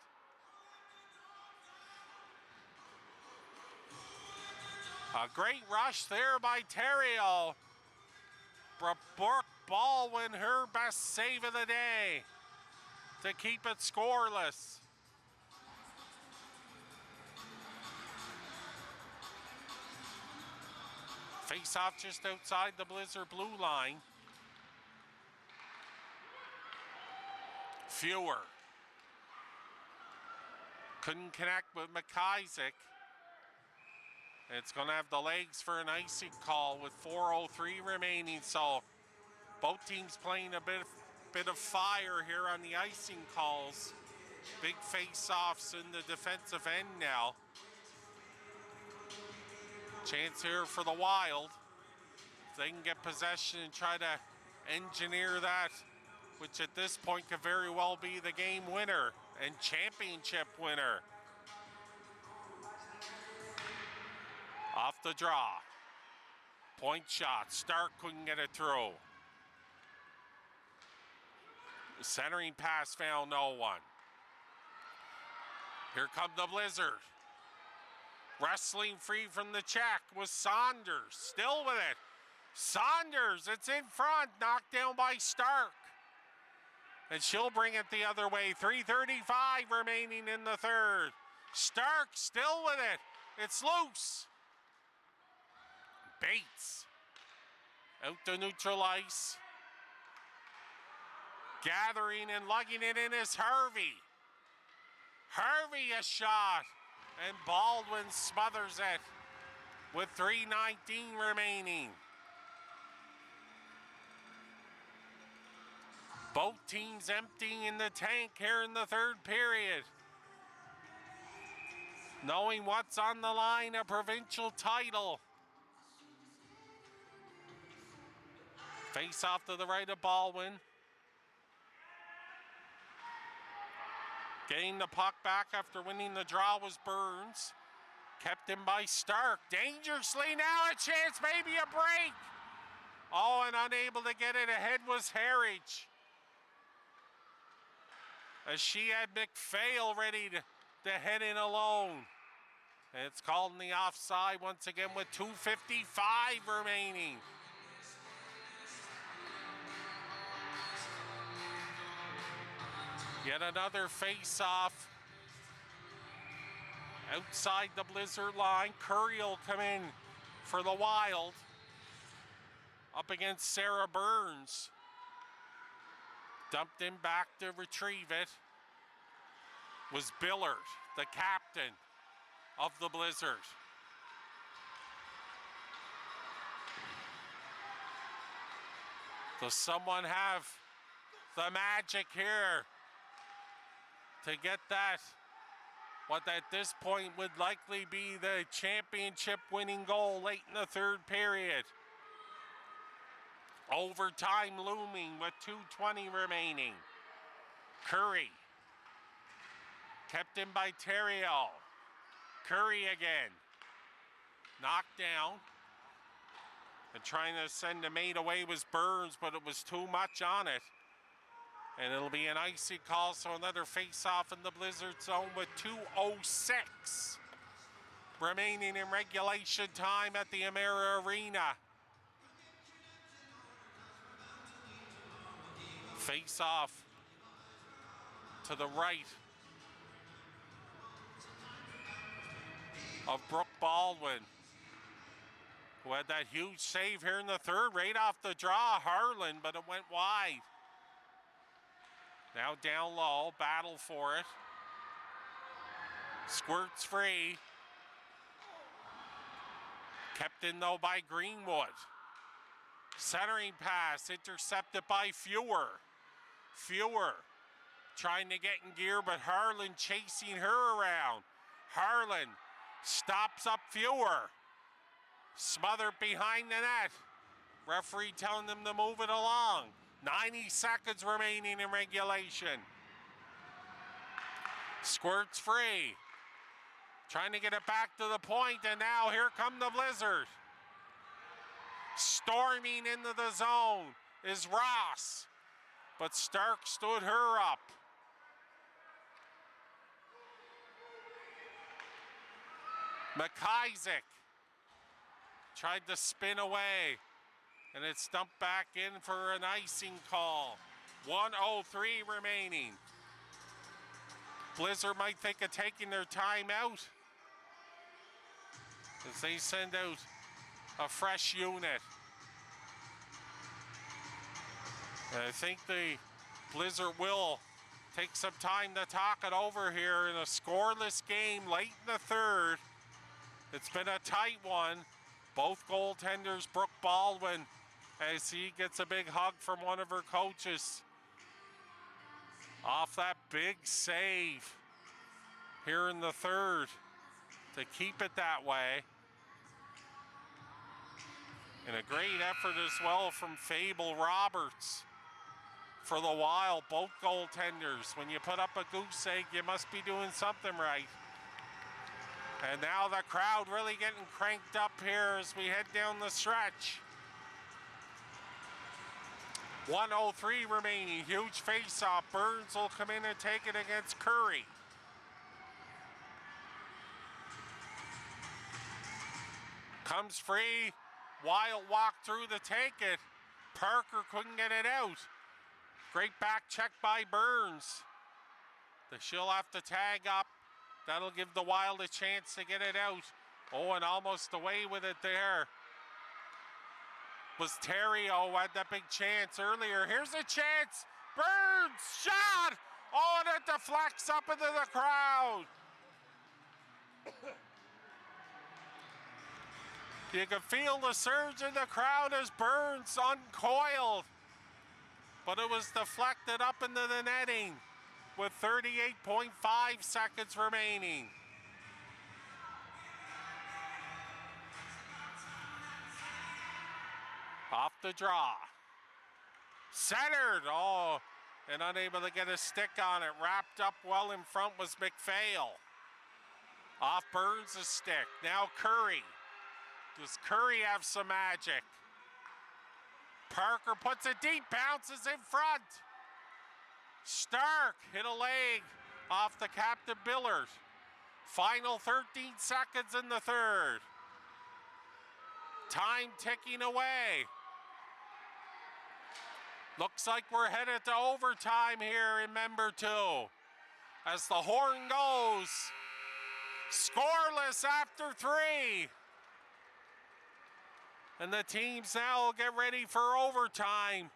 A great rush there by Theriault. Brooke Baldwin, her best save of the day to keep it scoreless. Face off just outside the Blizzard blue line. Fewer. Couldn't connect with McIsaac. It's going to have the legs for an icing call with 4:03 remaining. So both teams playing a bit of fire here on the icing calls. Big face-offs in the defensive end now. Chance here for the Wild. If they can get possession and try to engineer that, which at this point could very well be the game winner and championship winner. Off the draw. Point shot. Stark couldn't get it through. The centering pass found no one. Here come the Blizzard. Wrestling free from the check was Saunders. Still with it. Saunders, it's in front. Knocked down by Stark. And she'll bring it the other way. 3:35 remaining in the third. Stark still with it. It's loose. Bates out to neutral ice. Gathering and lugging it in is Harvey. Harvey a shot. And Baldwin smothers it with 3:19 remaining. Both teams emptying in the tank here in the third period. Knowing what's on the line, a provincial title. Face off to the right of Baldwin. Getting the puck back after winning the draw was Burns. Kept in by Stark. Dangerously now a chance, maybe a break. Oh, and unable to get it ahead was Harridge. As she had McPhail ready to head in alone. And it's called in the offside once again with 2:55 remaining. Yet another face-off outside the Blizzard line. Curry will come in for the Wild up against Sarah Burns. Dumped in back to retrieve it was Billard, the captain of the Blizzard. Does someone have the magic here to get that, what at this point would likely be the championship winning goal late in the third period? Overtime looming with 2:20 remaining. Curry. Kept in by Theriault. Curry again. Knocked down. And trying to send a mate away was Burns, but it was too much on it. And it'll be an icy call, so another face-off in the Blizzard zone with 2:06 remaining in regulation time at the Emera Arena. Face-off to the right of Brooke Baldwin, who had that huge save here in the third, right off the draw, Harlan, but it went wide. Now down low, battle for it. Squirts free. Kept in though by Greenwood. Centering pass, intercepted by Fewer. Fewer trying to get in gear, but Harlan chasing her around. Harlan stops up Fewer. Smothered behind the net. Referee telling them to move it along. 90 seconds remaining in regulation. Squirts free. Trying to get it back to the point, and now here come the Blizzard. Storming into the zone is Ross, but Stark stood her up. McIsaac tried to spin away, and it's dumped back in for an icing call. 1:03 remaining. Blizzard might think of taking their time out as they send out a fresh unit. And I think the Blizzard will take some time to talk it over here in a scoreless game late in the third. It's been a tight one. Both goaltenders, Brooke Baldwin, as he gets a big hug from one of her coaches. Off that big save here in the third to keep it that way. And a great effort as well from Fable Roberts for the Wild, both goaltenders. When you put up a goose egg, you must be doing something right. And now the crowd really getting cranked up here as we head down the stretch. 1:03 remaining, huge face-off. Burns will come in and take it against Curry. Comes free, Wild walk through to take it. Parker couldn't get it out. Great back check by Burns. She'll have to tag up. That'll give the Wild a chance to get it out. Oh, and almost away with it there was Terrio, had that big chance earlier. Here's a chance. Burns shot. Oh, and it deflects up into the crowd. You can feel the surge in the crowd as Burns uncoiled. But it was deflected up into the netting with 38.5 seconds remaining. Off the draw. Centered. Oh, and unable to get a stick on it. Wrapped up well in front was McPhail. Off Burns' stick. Now Curry. Does Curry have some magic? Parker puts it deep, bounces in front. Stark hit a leg off the captain Billard. Final 13 seconds in the third. Time ticking away. Looks like we're headed to overtime here in member 2. As the horn goes, scoreless after 3. And the teams now will get ready for overtime.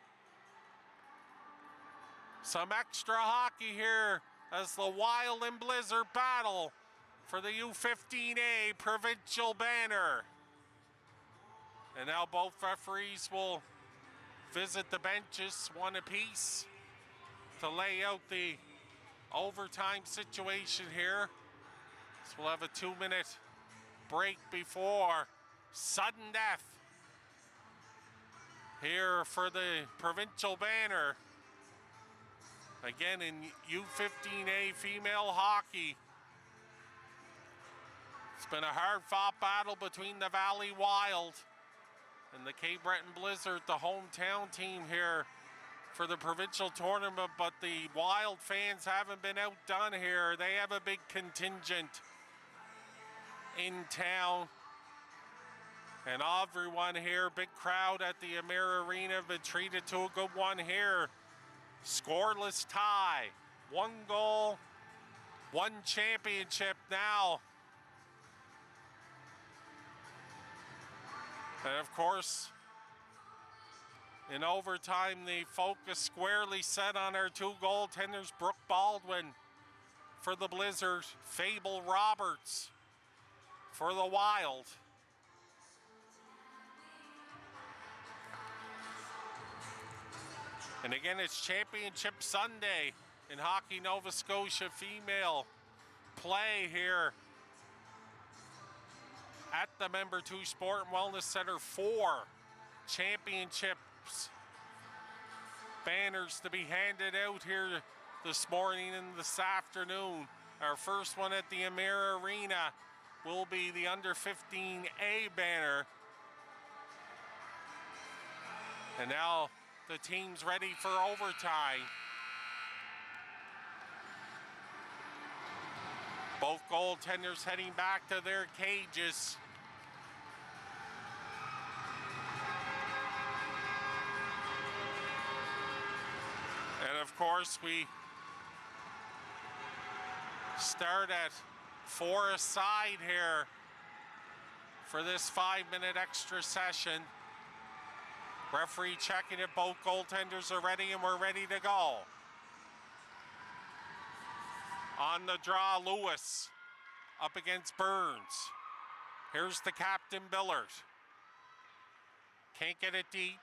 Some extra hockey here as the Wild and Blizzard battle for the U15 A provincial banner. And now both referees will visit the benches, one apiece, to lay out the overtime situation here. So we'll have a 2-minute break before sudden death here for the provincial banner. Again, in U15A female hockey, it's been a hard-fought battle between the Valley Wild and the Cape Breton Blizzard, the hometown team here for the provincial tournament, but the Wild fans haven't been outdone here. They have a big contingent in town. And everyone here, big crowd at the Amir Arena, have been treated to a good one here. Scoreless tie, 1 goal, 1 championship now. And of course, in overtime, the focus squarely set on our 2 goaltenders, Brooke Baldwin for the Blizzard, Fable Roberts for the Wild. And again, it's Championship Sunday in Hockey Nova Scotia female play here at the Member 2 Sport and Wellness Center. 4 championships banners to be handed out here this morning and this afternoon. Our first one at the Amir Arena will be the Under 15A banner. And now the team's ready for overtime. Both goaltenders heading back to their cages. And of course, we start at 4 aside here for this 5-minute extra session. Referee checking it, both goaltenders are ready and we're ready to go. on the draw, Lewis up against Burns. Here's the captain, Billard. Can't get it deep.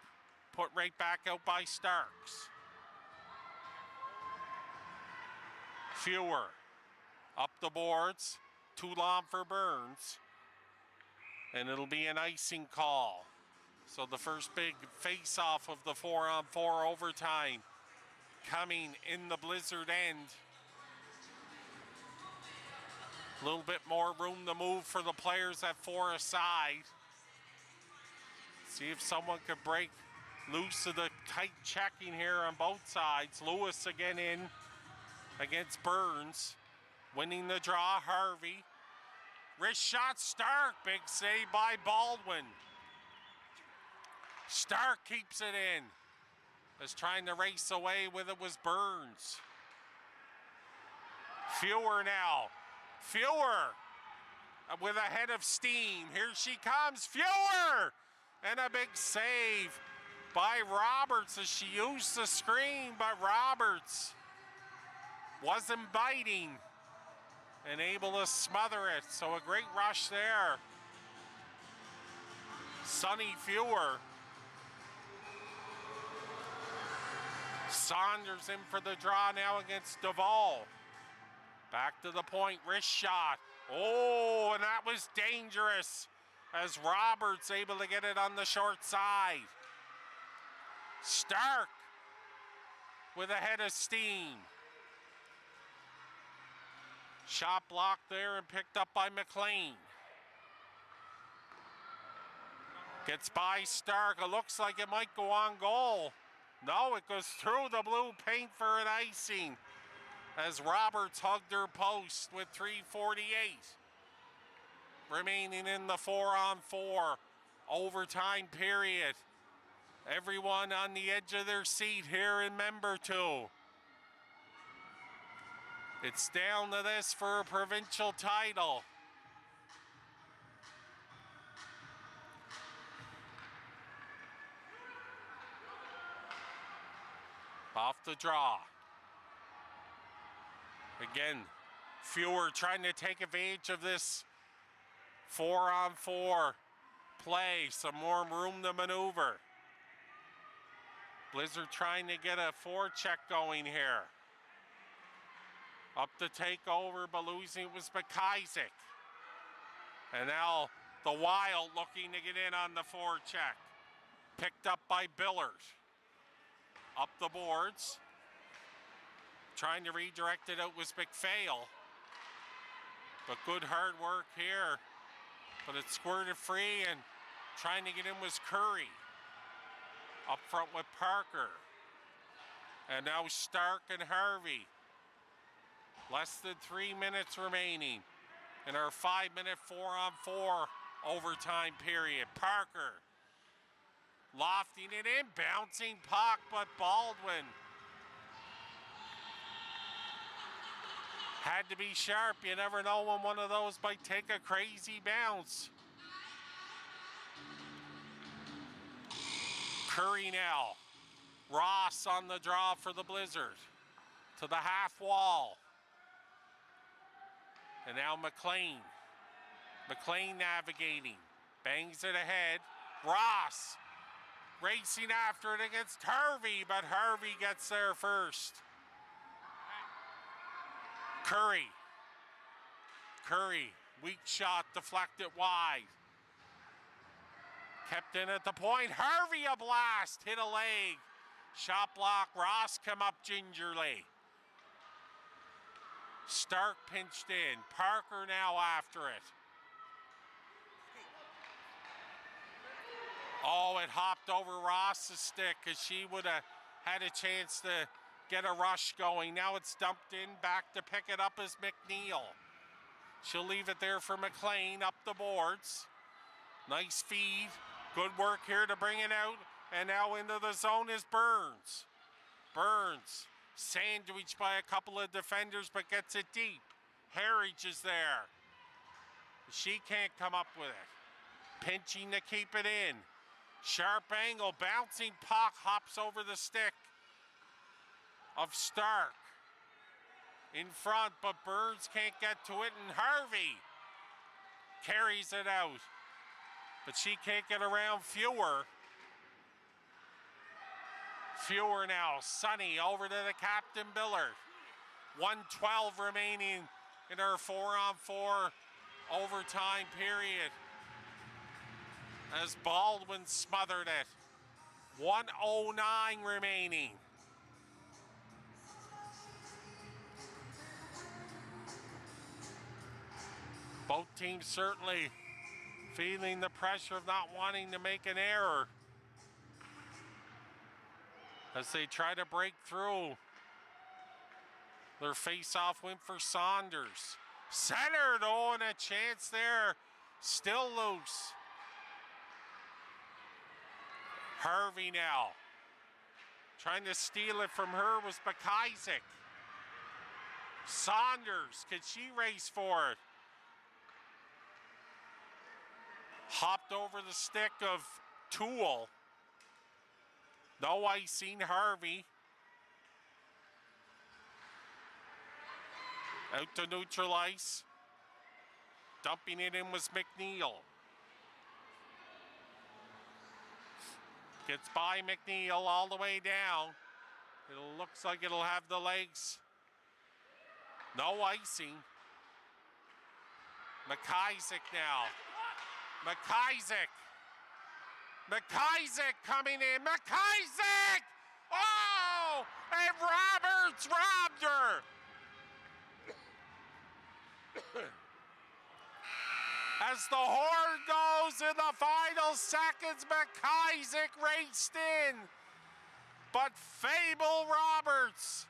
Put right back out by Starks. Fewer up the boards. Too long for Burns. And it'll be an icing call. So the first big face-off of the 4-on-4 overtime coming in the Blizzard end. A little bit more room to move for the players at 4 aside. See if someone could break loose of the tight checking here on both sides. Lewis again in against Burns. Winning the draw, Harvey. Wrist shot, Stark. Big save by Baldwin. Stark keeps it in. As trying to race away with it was Burns. Fewer now. Fewer with a head of steam. Here she comes. Fewer! And a big save by Roberts as she used the screen, but Roberts wasn't biting and able to smother it. So a great rush there. Sonny Fewer. Saunders in for the draw now against Duvall. Back to the point, wrist shot. Oh, and that was dangerous as Roberts able to get it on the short side. Stark with a head of steam. Shot blocked there and picked up by McLean. Gets by Stark. It looks like it might go on goal. No, it goes through the blue paint for an icing as Roberts hugged her post with 3:48 remaining in the 4-on-4 overtime period. Everyone on the edge of their seat here in member 2. It's down to this for a provincial title. Off the draw. Again, Fewer trying to take advantage of this 4-on-4 play. Some more room to maneuver. Blizzard trying to get a forecheck going here. Up to take over, but losing was McIsaac. And now the Wild looking to get in on the forecheck. Picked up by Billard. Up the boards. Trying to redirect it out was McPhail. But good hard work here. But it squirted free and trying to get in was Curry. Up front with Parker. And now Stark and Harvey. Less than 3 minutes remaining in our 5-minute 4-on-4 overtime period. Parker lofting it in, bouncing puck, but Baldwin had to be sharp. You never know when one of those might take a crazy bounce. Curry now. Ross on the draw for the Blizzard. To the half wall. And now McLean. McLean navigating. Bangs it ahead. Ross racing after it against Harvey, but Harvey gets there first. Curry. Curry, weak shot, deflected wide. Kept in at the point. Harvey a blast, hit a leg. Shot block, Ross come up gingerly. Stark pinched in. Parker now after it. Oh, it hopped over Ross's stick as she would have had a chance to get a rush going. Now it's dumped in, back to pick it up as McNeil. She'll leave it there for McLean up the boards. Nice feed. Good work here to bring it out. And now into the zone is Burns. Burns, sandwiched by a couple of defenders, but gets it deep. Harridge is there. She can't come up with it. Pinching to keep it in. Sharp angle, bouncing puck, hops over the stick of Stark. in front, but Burns can't get to it, and Harvey carries it out. But she can't get around Fewer. Fewer now, Sunny over to the captain Biller. 1:12 remaining in our 4-on-4 overtime period as Baldwin smothered it. 1:09 remaining. Both teams certainly feeling the pressure of not wanting to make an error as they try to break through. Their face-off win for Saunders. Centered, oh, and a chance there. Still loose. Harvey now. Trying to steal it from her was McIsaac. Saunders, could she race for it? Hopped over the stick of Toole. No icing, Harvey. Out to neutral ice. Dumping it in was McNeil. Gets by McNeil all the way down. It looks like it'll have the legs. No icing. McIsaac now. McIsaac. McIsaac coming in. McIsaac! Oh! And Roberts robbed her. As the horn goes in the final seconds, McIsaac raced in. But Fable Roberts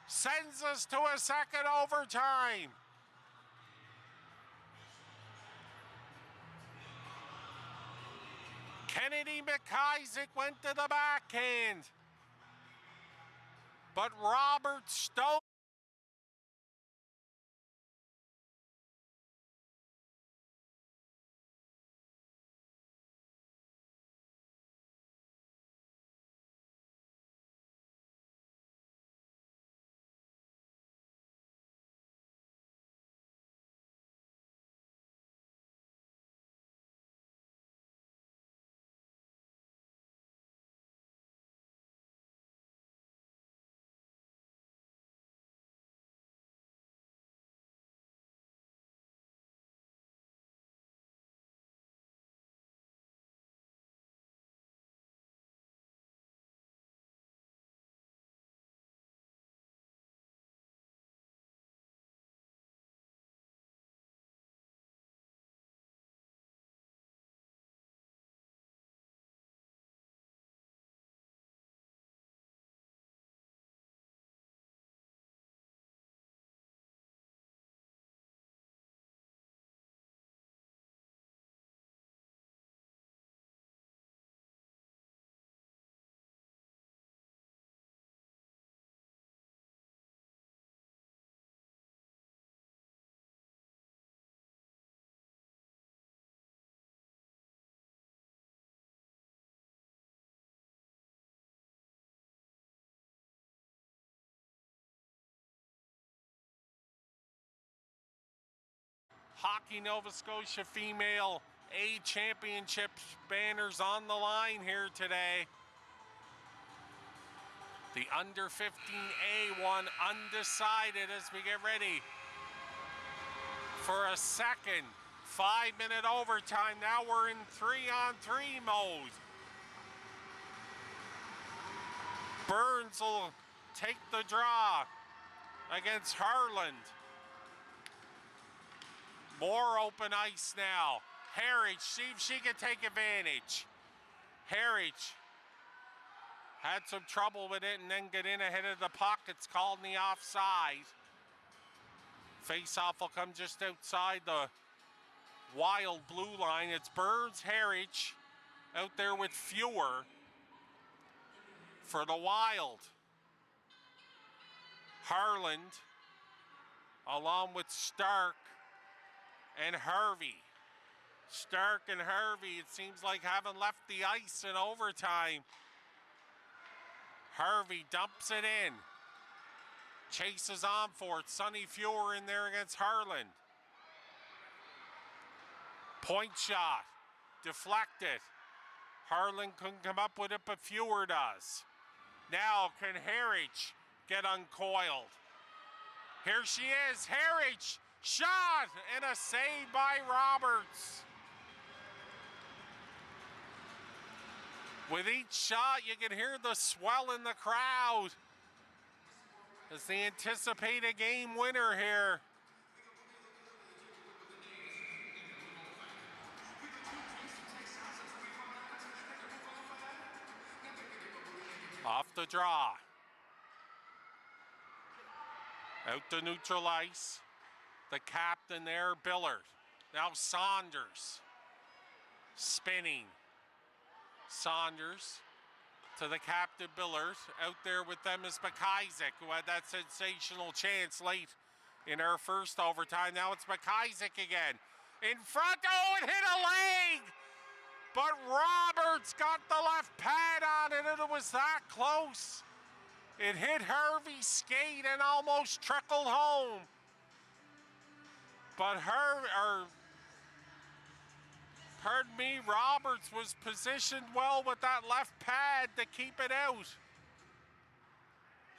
sends us to a second overtime. Kennedy McIsaac went to the backhand. But Roberts stole. Hockey Nova Scotia Female A Championship banners on the line here today. The under 15 A1 undecided as we get ready for a second 5-minute overtime. Now we're in 3-on-3 mode. Burns will take the draw against Harland. More open ice now. Harridge, see if she can take advantage. Harridge had some trouble with it and then get in ahead of the puck. It's called in the offside. Face-off will come just outside the Wild blue line. It's Burns, Harridge out there with Fewer for the Wild. Harland along with Stark and Harvey. Stark and Harvey, it seems like, haven't left the ice in overtime. Harvey dumps it in. Chases on for it. Sonny Fewer in there against Harland. Point shot. Deflected. Harlan couldn't come up with it, but Fewer does. Now, can Herridge get uncoiled? Here she is. Herridge. Shot. And a save by Roberts. With each shot, you can hear the swell in the crowd as they anticipate a game winner here. Off the draw. Out to neutral ice. The captain there, Billard. Now Saunders. Spinning. Saunders to the captain Billard. Out there with them is McIsaac, who had that sensational chance late in our first overtime. Now it's McIsaac again. In front, oh, it hit a leg! But Roberts got the left pad on it, and it was that close. It hit Harvey's skate and almost trickled home. But Roberts was positioned well with that left pad to keep it out.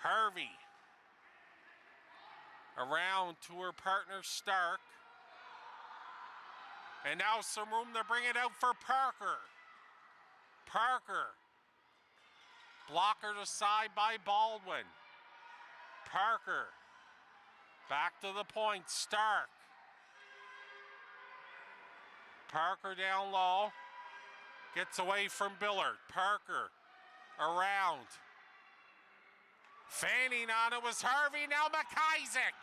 Harvey around to her partner Stark. And now some room to bring it out for Parker. Parker. Blocker to side by Baldwin. Parker. Back to the point. Stark. Parker down low. Gets away from Billard. Parker around. Fanning on it was Harvey. Now McIsaac.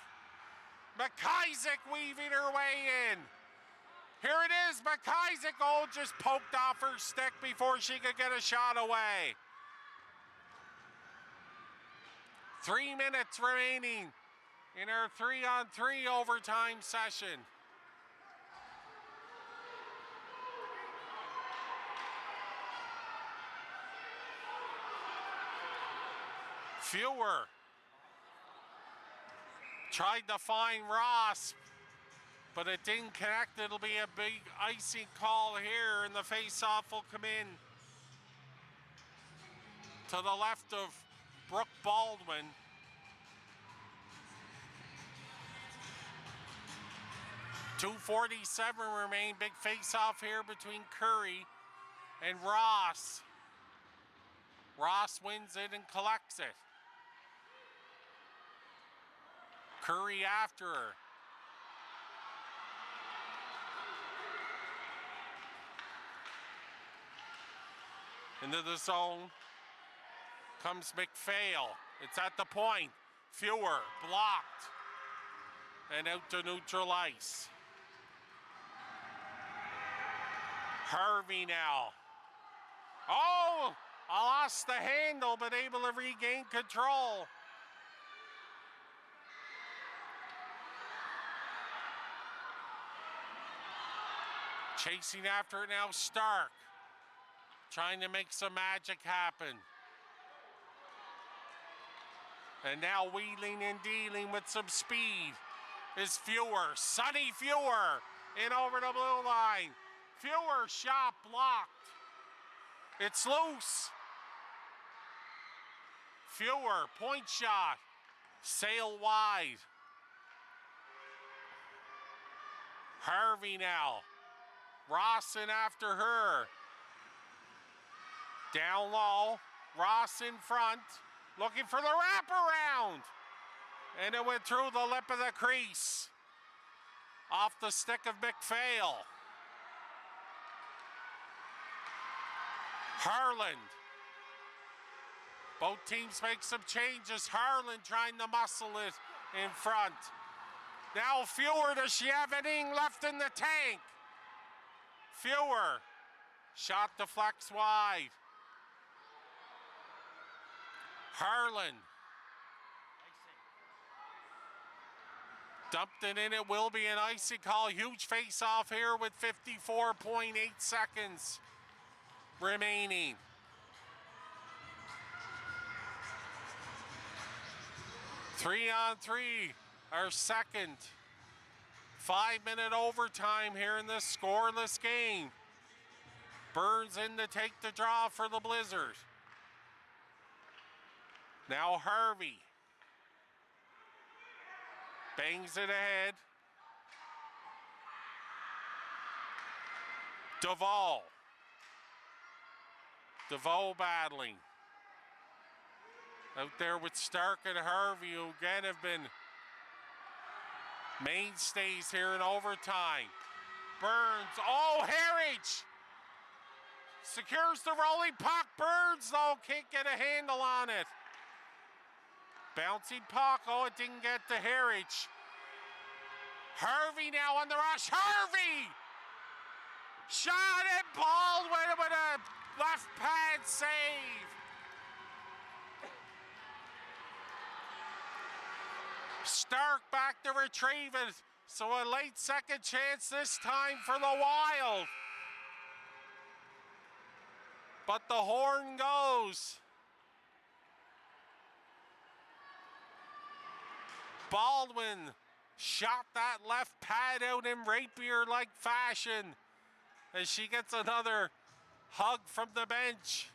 McIsaac weaving her way in. Here it is. McIsaac, oh, just poked off her stick before she could get a shot away. 3 minutes remaining in our 3-on-3 overtime session. Fewer tried to find Ross, but it didn't connect. It'll be a big icing call here, and the face-off will come in to the left of Brooke Baldwin. .247 remain. Big face-off here between Curry and Ross. Ross wins it and collects it. Curry after her. Into the zone comes McPhail. It's at the point. Fewer blocked. And out to neutral ice. Harvey now. Oh! I lost the handle, but able to regain control. Chasing after it now, Stark. Trying to make some magic happen. And now wheeling and dealing with some speed is Fewer. Sonny Fewer in over the blue line. Fewer shot blocked. It's loose. Fewer, point shot. Sail wide. Harvey now. Ross in after her. Down low. Ross in front. Looking for the wraparound. And it went through the lip of the crease. Off the stick of McPhail. Harland. Both teams make some changes. Harlan trying to muscle it in front. Now Fewer, does she have anything left in the tank? Fewer. Shot deflects wide. Harlan. Dumped it in. It will be an icy call. Huge face-off here with 54.8 seconds remaining. 3-on-3, our second. 5-minute overtime here in this scoreless game. Burns in to take the draw for the Blizzard. Now Harvey. Bangs it ahead. DeVoe. DeVoe battling. Out there with Stark and Harvey, who again have been mainstays here in overtime. Burns, oh, Harridge! Secures the rolling puck. Burns, though, can't get a handle on it. Bouncing puck, oh, it didn't get to Harridge. Harvey now on the rush. Harvey! Shot it, Baldwin with a left pad save. Stark back to retrieve it. So a late second chance this time for the Wild. But the horn goes. Baldwin shot that left pad out in rapier-like fashion as she gets another hug from the bench.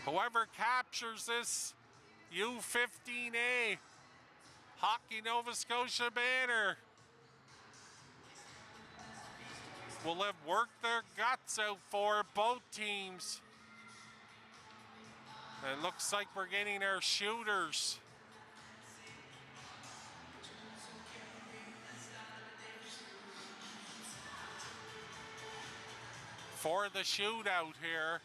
Whoever captures this U15 A Hockey Nova Scotia banner will have worked their guts out for both teams. And it looks like we're getting our shooters. For the shootout here.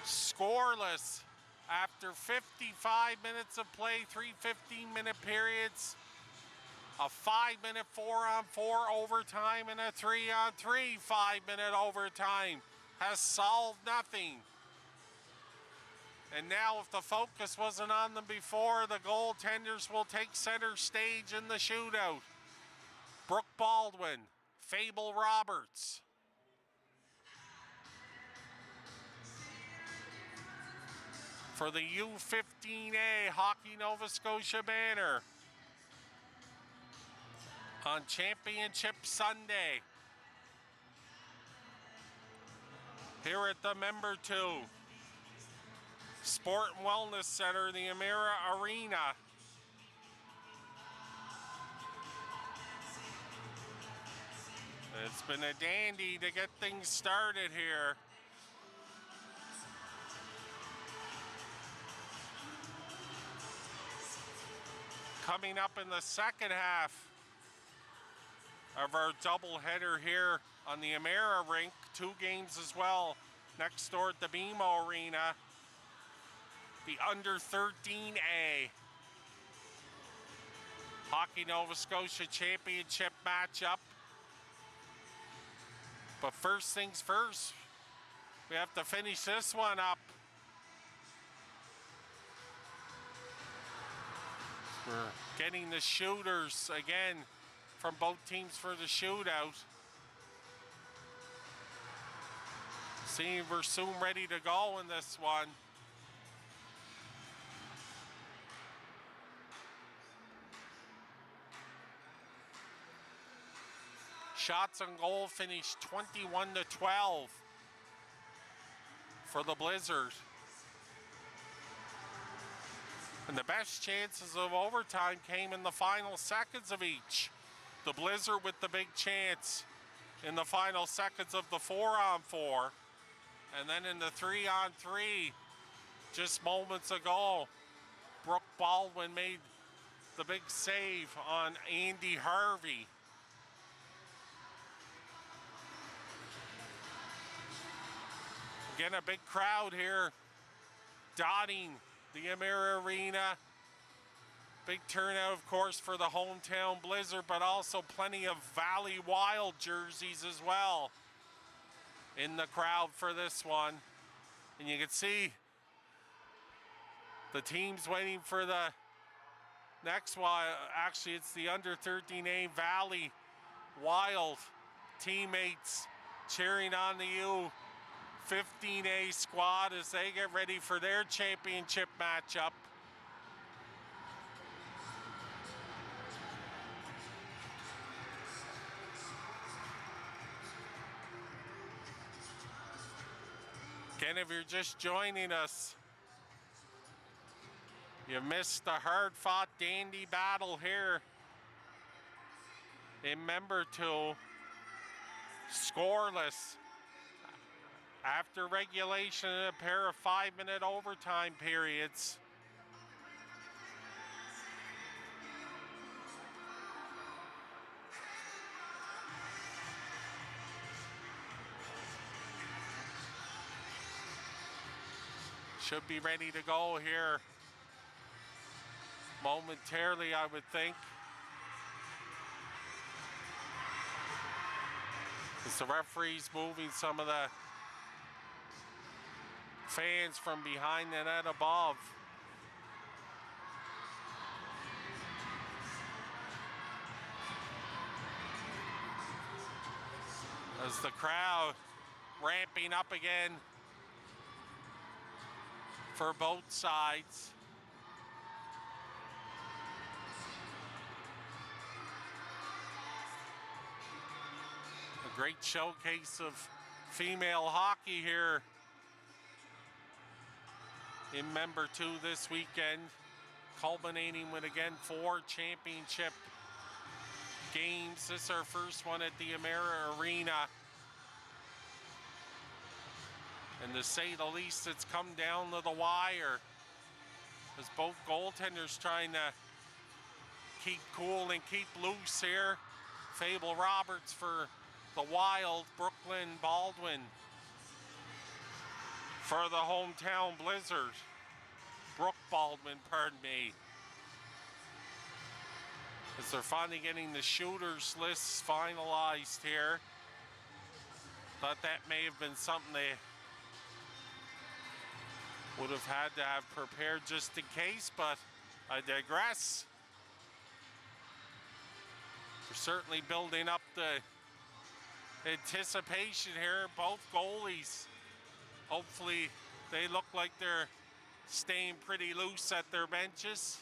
Scoreless after 55 minutes of play, 3 15-minute periods, a 5-minute 4-on-4 overtime, and a 3-on-3 5-minute overtime has solved nothing. And now if the focus wasn't on them before, the goaltenders will take center stage in the shootout. Brooke Baldwin, Fable Roberts. For the U15A Hockey Nova Scotia banner on Championship Sunday here at the Member 2 Sport and Wellness Center, the Emera Arena. It's been a dandy to get things started here. Coming up in the second half of our doubleheader here on the Emera rink, 2 games as well next door at the BMO Arena, the under 13A Hockey Nova Scotia Championship matchup. But first things first, we have to finish this one up. We're getting the shooters again from both teams for the shootout. Seeing we're soon ready to go in this one. Shots on goal finished 21-12 for the Blizzard. And the best chances of overtime came in the final seconds of each. The Blizzard with the big chance in the final seconds of the 4-on-4. And then in the 3-on-3, just moments ago, Brooke Baldwin made the big save on Andy Harvey. Again, a big crowd here dotting the Emera Arena. Big turnout, of course, for the hometown Blizzard, but also plenty of Valley Wild jerseys as well in the crowd for this one. And you can see the teams waiting for the next one. Actually, it's the under 13A Valley Wild teammates cheering on the U15 A squad as they get ready for their championship matchup. Again, if you're just joining us, you missed the hard-fought dandy battle here in member two, scoreless after regulation in a pair of 5-minute overtime periods. Should be ready to go here momentarily, I would think. As the referee's moving some of the fans from behind the net above. As the crowd ramping up again for both sides. A great showcase of female hockey here in member two this weekend, culminating with again 4 championship games. This is our first one at the Amera Arena. And to say the least, it's come down to the wire as both goaltenders trying to keep cool and keep loose here. Fable Roberts for the Wild, Brooklyn Baldwin for the hometown Blizzard. Brooke Baldwin, pardon me. As they're finally getting the shooters lists finalized here. Thought that may have been something they would have had to have prepared just in case, but I digress. We're certainly building up the anticipation here. Both goalies, hopefully they look like they're staying pretty loose at their benches.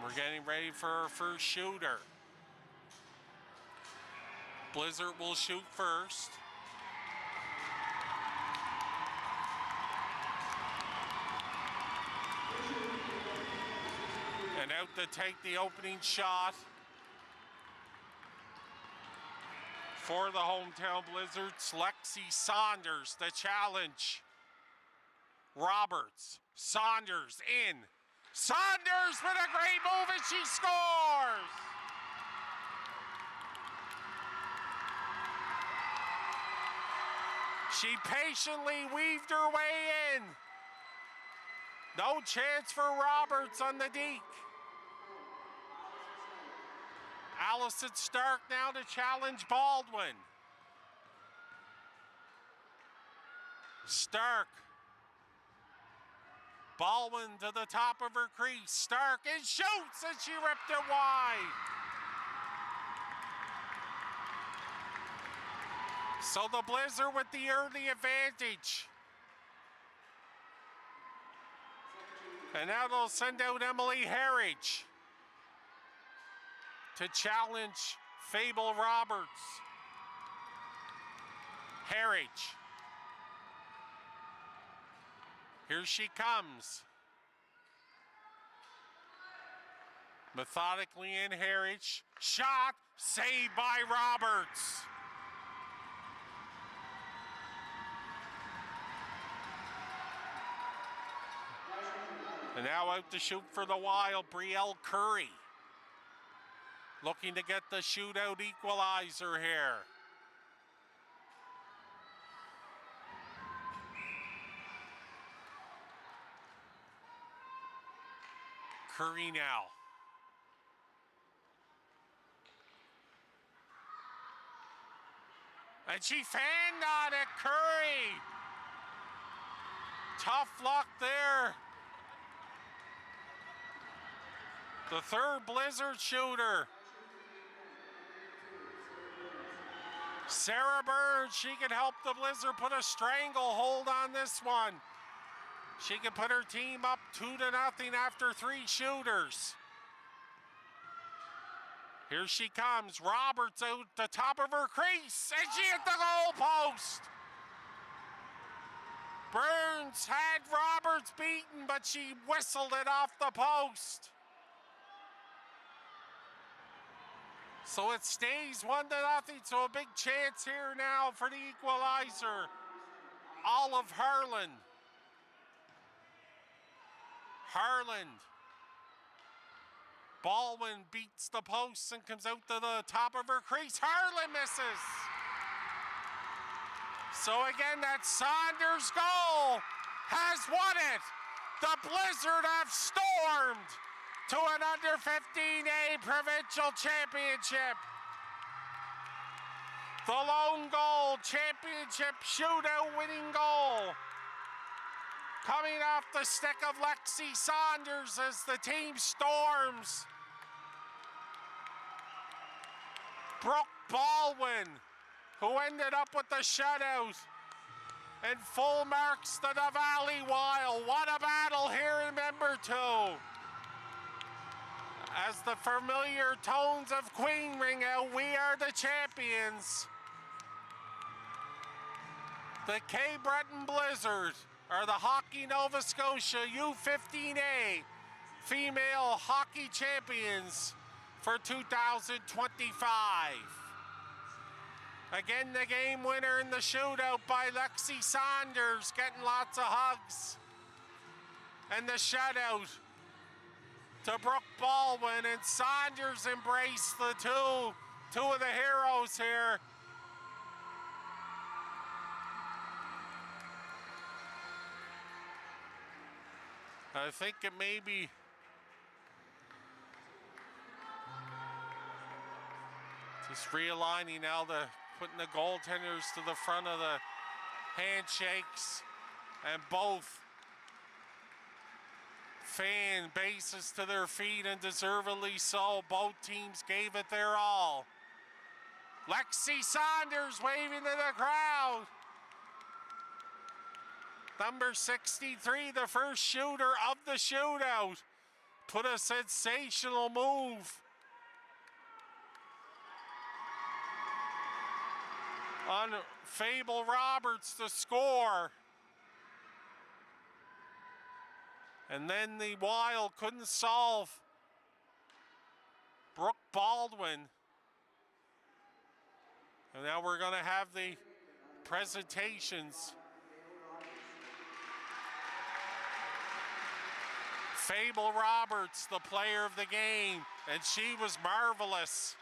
We're getting ready for our first shooter. Blizzard will shoot first. And out to take the opening shot for the hometown Blizzards, Lexi Saunders, the challenge. Roberts, Saunders in. Saunders with a great move and she scores! She patiently weaved her way in. No chance for Roberts on the deke. Allison Stark now to challenge Baldwin. Stark. Baldwin to the top of her crease. Stark and shoots, and she ripped it wide. So the Blizzard with the early advantage. And now they'll send out Emily Harridge to challenge Fable Roberts. Harridge. Here she comes. Methodically in Harridge. Shot, saved by Roberts. And now out to shoot for the Wild, Brielle Curry. Looking to get the shootout equalizer here. Curry now. And she fanned on it, Curry. Tough luck there. The third Blizzard shooter Sarah Burns, she can help the Blizzard put a stranglehold on this one. She can put her team up 2-0 after 3 shooters. Here she comes. Roberts out the top of her crease, and she hit the goal post. Burns had Roberts beaten, but she whistled it off the post. So it stays 1-0, so a big chance here now for the equalizer. Olive Harland. Baldwin beats the post and comes out to the top of her crease. Harland misses. So again, that Saunders goal has won it. The Blizzard have stormed to an under-15A provincial championship. The lone goal, championship shootout winning goal. Coming off the stick of Lexi Saunders as the team storms. Brooke Baldwin, who ended up with the shutout. And full marks to the Valley Wild. What a battle here in member 2. As the familiar tones of Queen ring out, we are the champions. The K. Breton Blizzard are the Hockey Nova Scotia U15 A female hockey champions for 2025. Again, the game winner in the shootout by Lexi Saunders, getting lots of hugs. And the shutout to Brooke Baldwin, and Saunders embraced the two of the heroes here. I think it may be just realigning now, putting the goaltenders to the front of the handshakes, and both fan bases to their feet, and deservedly so. Both teams gave it their all. Lexi Saunders waving to the crowd. Number 63, the first shooter of the shootout, put a sensational move on Fable Roberts to score. And then the Wild couldn't solve Brooke Baldwin. And now we're going to have the presentations. Fable Roberts, the player of the game, and she was marvelous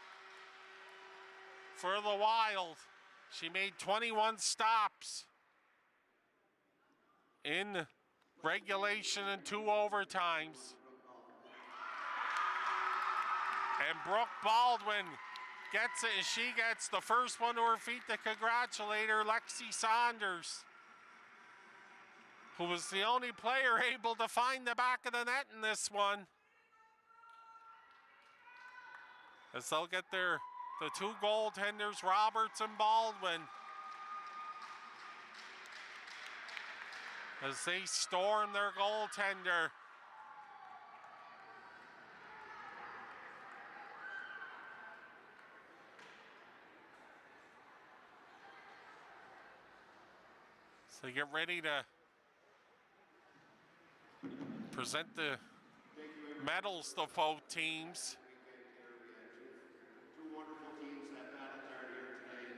for the Wild. She made 21 stops in regulation and 2 overtimes. And Brooke Baldwin gets it, and she gets the first one to her feet to congratulate her, Lexi Saunders, who was the only player able to find the back of the net in this one. As they'll get the 2 goaltenders, Roberts and Baldwin, as they storm their goaltender. So get ready to present the medals to both teams. Two wonderful teams that battled hard here today,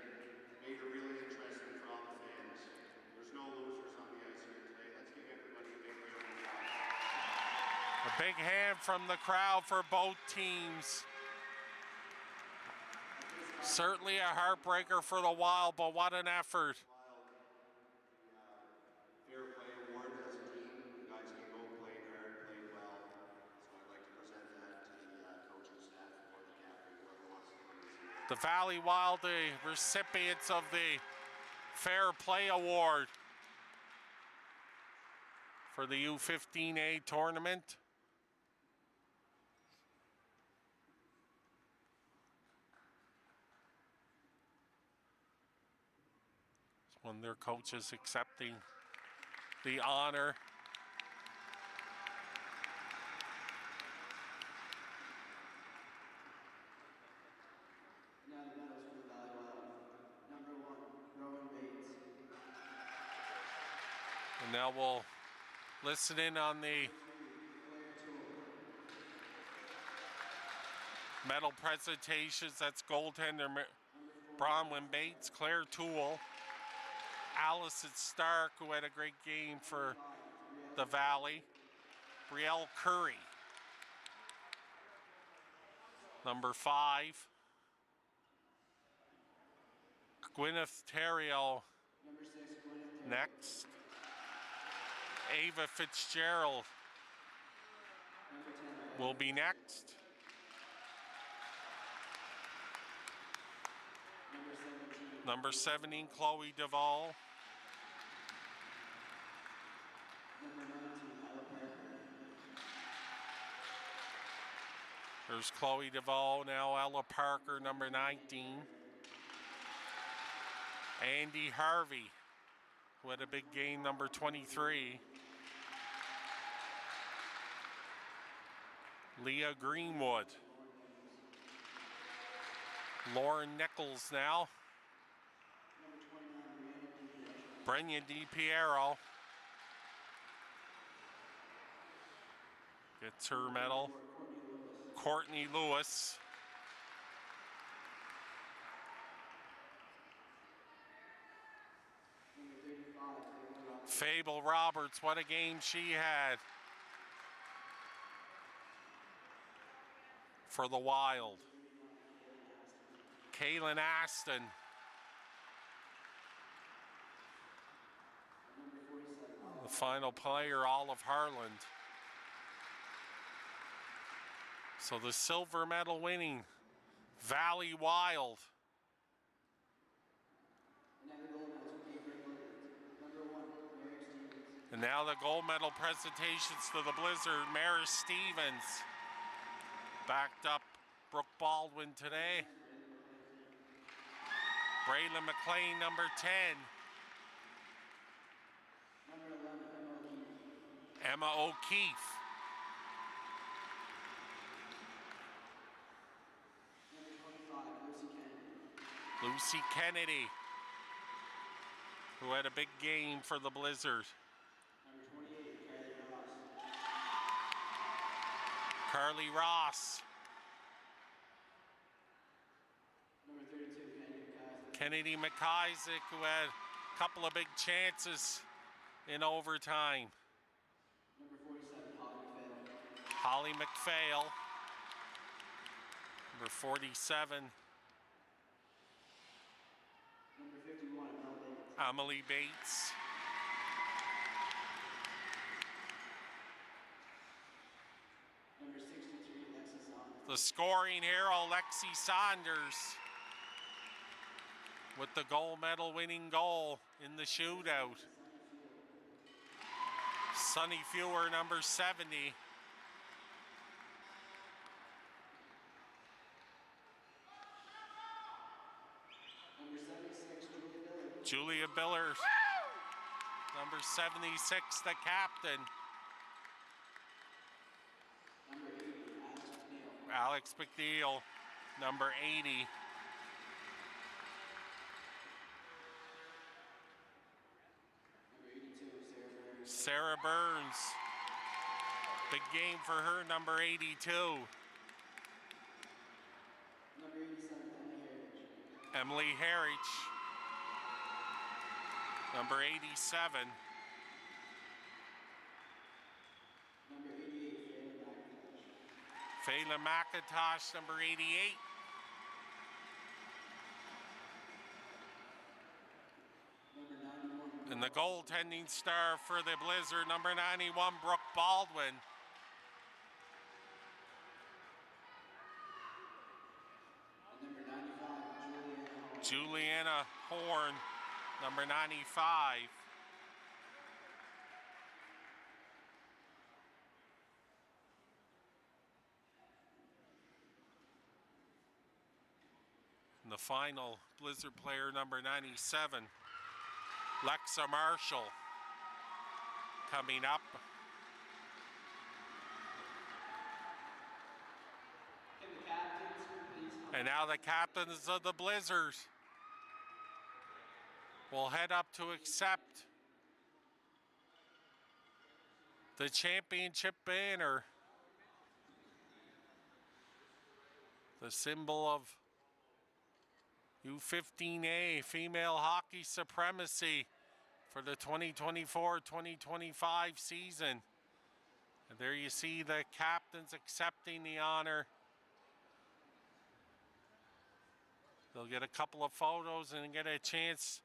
made it really interesting for all the fans. There's no losers on the ice here today. Let's give everybody a big round of applause. A big hand from the crowd for both teams. Certainly a heartbreaker for the Wild, but what an effort. Fair play award as a team. You guys came out, played hard, played well. So I'd like to present that to the coaching staff or the captain, whoever wants to come and see it. The Valley Wild, the recipients of the Fair Play Award for the U15A tournament. One of their coaches accepting the honor. Now the medals for the Valley Wild. Number 1, Rowan Bates. And now we'll listen in on the medal presentations. That's goaltender Bronwyn Bates, Claire Toole, Allison Stark, who had a great game for the Valley, Brielle Curry. Number 5, Gwyneth Theriault. Number 6, Gwyneth Theriault. Next, Ava Fitzgerald Number 10, will be next. Number 17, Chloe Duvall. Number 19, Ella Parker. There's Chloe Duvall, now Ella Parker, number 19. Andy Harvey, who had a big game, number 23. Leah Greenwood. Lauren Nichols now. Brenya DiPiero gets her medal. Courtney Lewis. Fable Roberts, what a game she had for the Wild. Kaylin Aston. The final player, Olive Harland. So the silver medal winning Valley Wild. And now the gold medal presentations to the Blizzard. Maris Stevens backed up Brooke Baldwin today. Braylon McLean, number 10. Number 11, Emma O'Keefe. Number 25, Lucy Kennedy, who had a big game for the Blizzard. Number 28, Carly Ross. Number 32, Kennedy McIsaac, who had a couple of big chances in overtime. Number 47, Holly McPhail. Number 47. Number 51, Emily Bates. Number 63, Lexi Saunders. The scoring hero, Lexi Saunders, with the gold medal winning goal in the shootout. Sunny Fewer, number 70. Number 76, Julia Biller. Number 76, the captain. Number 80, Alex McNeil, number 80. Number 82, Sarah Burns. Big game for her, number 82. Number 87, Emily Harich. Number 87. Number 88, Fayla McIntosh, number 88. Number 91, And the goaltending star for the Blizzard, number 91, Brooke Baldwin. and number 95, Juliana Horn, number 95. And the final Blizzard player, number 97, Lexa Marshall coming up. Can the captains please come And now the captains of the Blizzards will head up to accept the championship banner, the symbol of U15A female hockey supremacy for the 2024-2025 season. And there you see the captains accepting the honor. They'll get a couple of photos and get a chance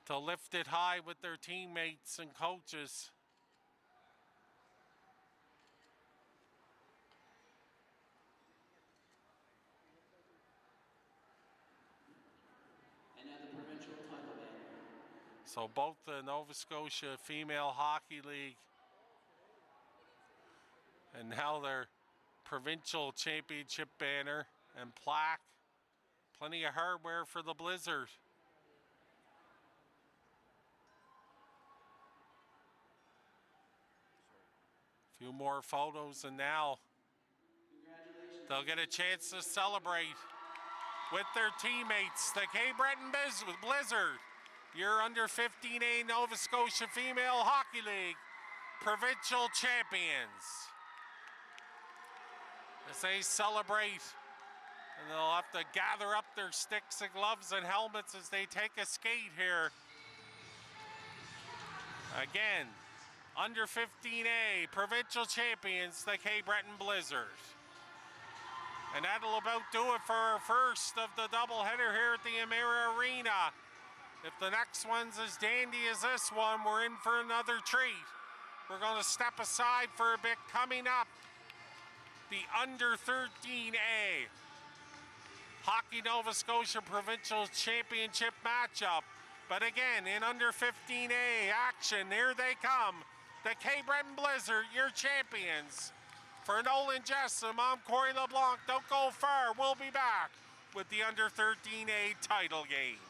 to lift it high with their teammates and coaches. and now the provincial title banner. So both the Nova Scotia Female Hockey League and now their provincial championship banner and plaque. Plenty of hardware for the Blizzard. A few more photos and now they'll get a chance to celebrate with their teammates, the K. Breton Blizzard, your under 15A Nova Scotia Female Hockey League provincial champions. As they celebrate, and they'll have to gather up their sticks and gloves and helmets as they take a skate here. Again, under 15A provincial champions, the K. Breton Blizzard. And that'll about do it for our first of the doubleheader here at the Emera Arena. If the next one's as dandy as this one, we're in for another treat. We're going to step aside for a bit. Coming up, the under 13A Hockey Nova Scotia Provincial Championship matchup. But again, in under 15A action, here they come. The K. Breton Blizzard, your champions. For Nolan Jessom, I'm Corey LeBlanc. Don't go far. We'll be back with the under 13A title game.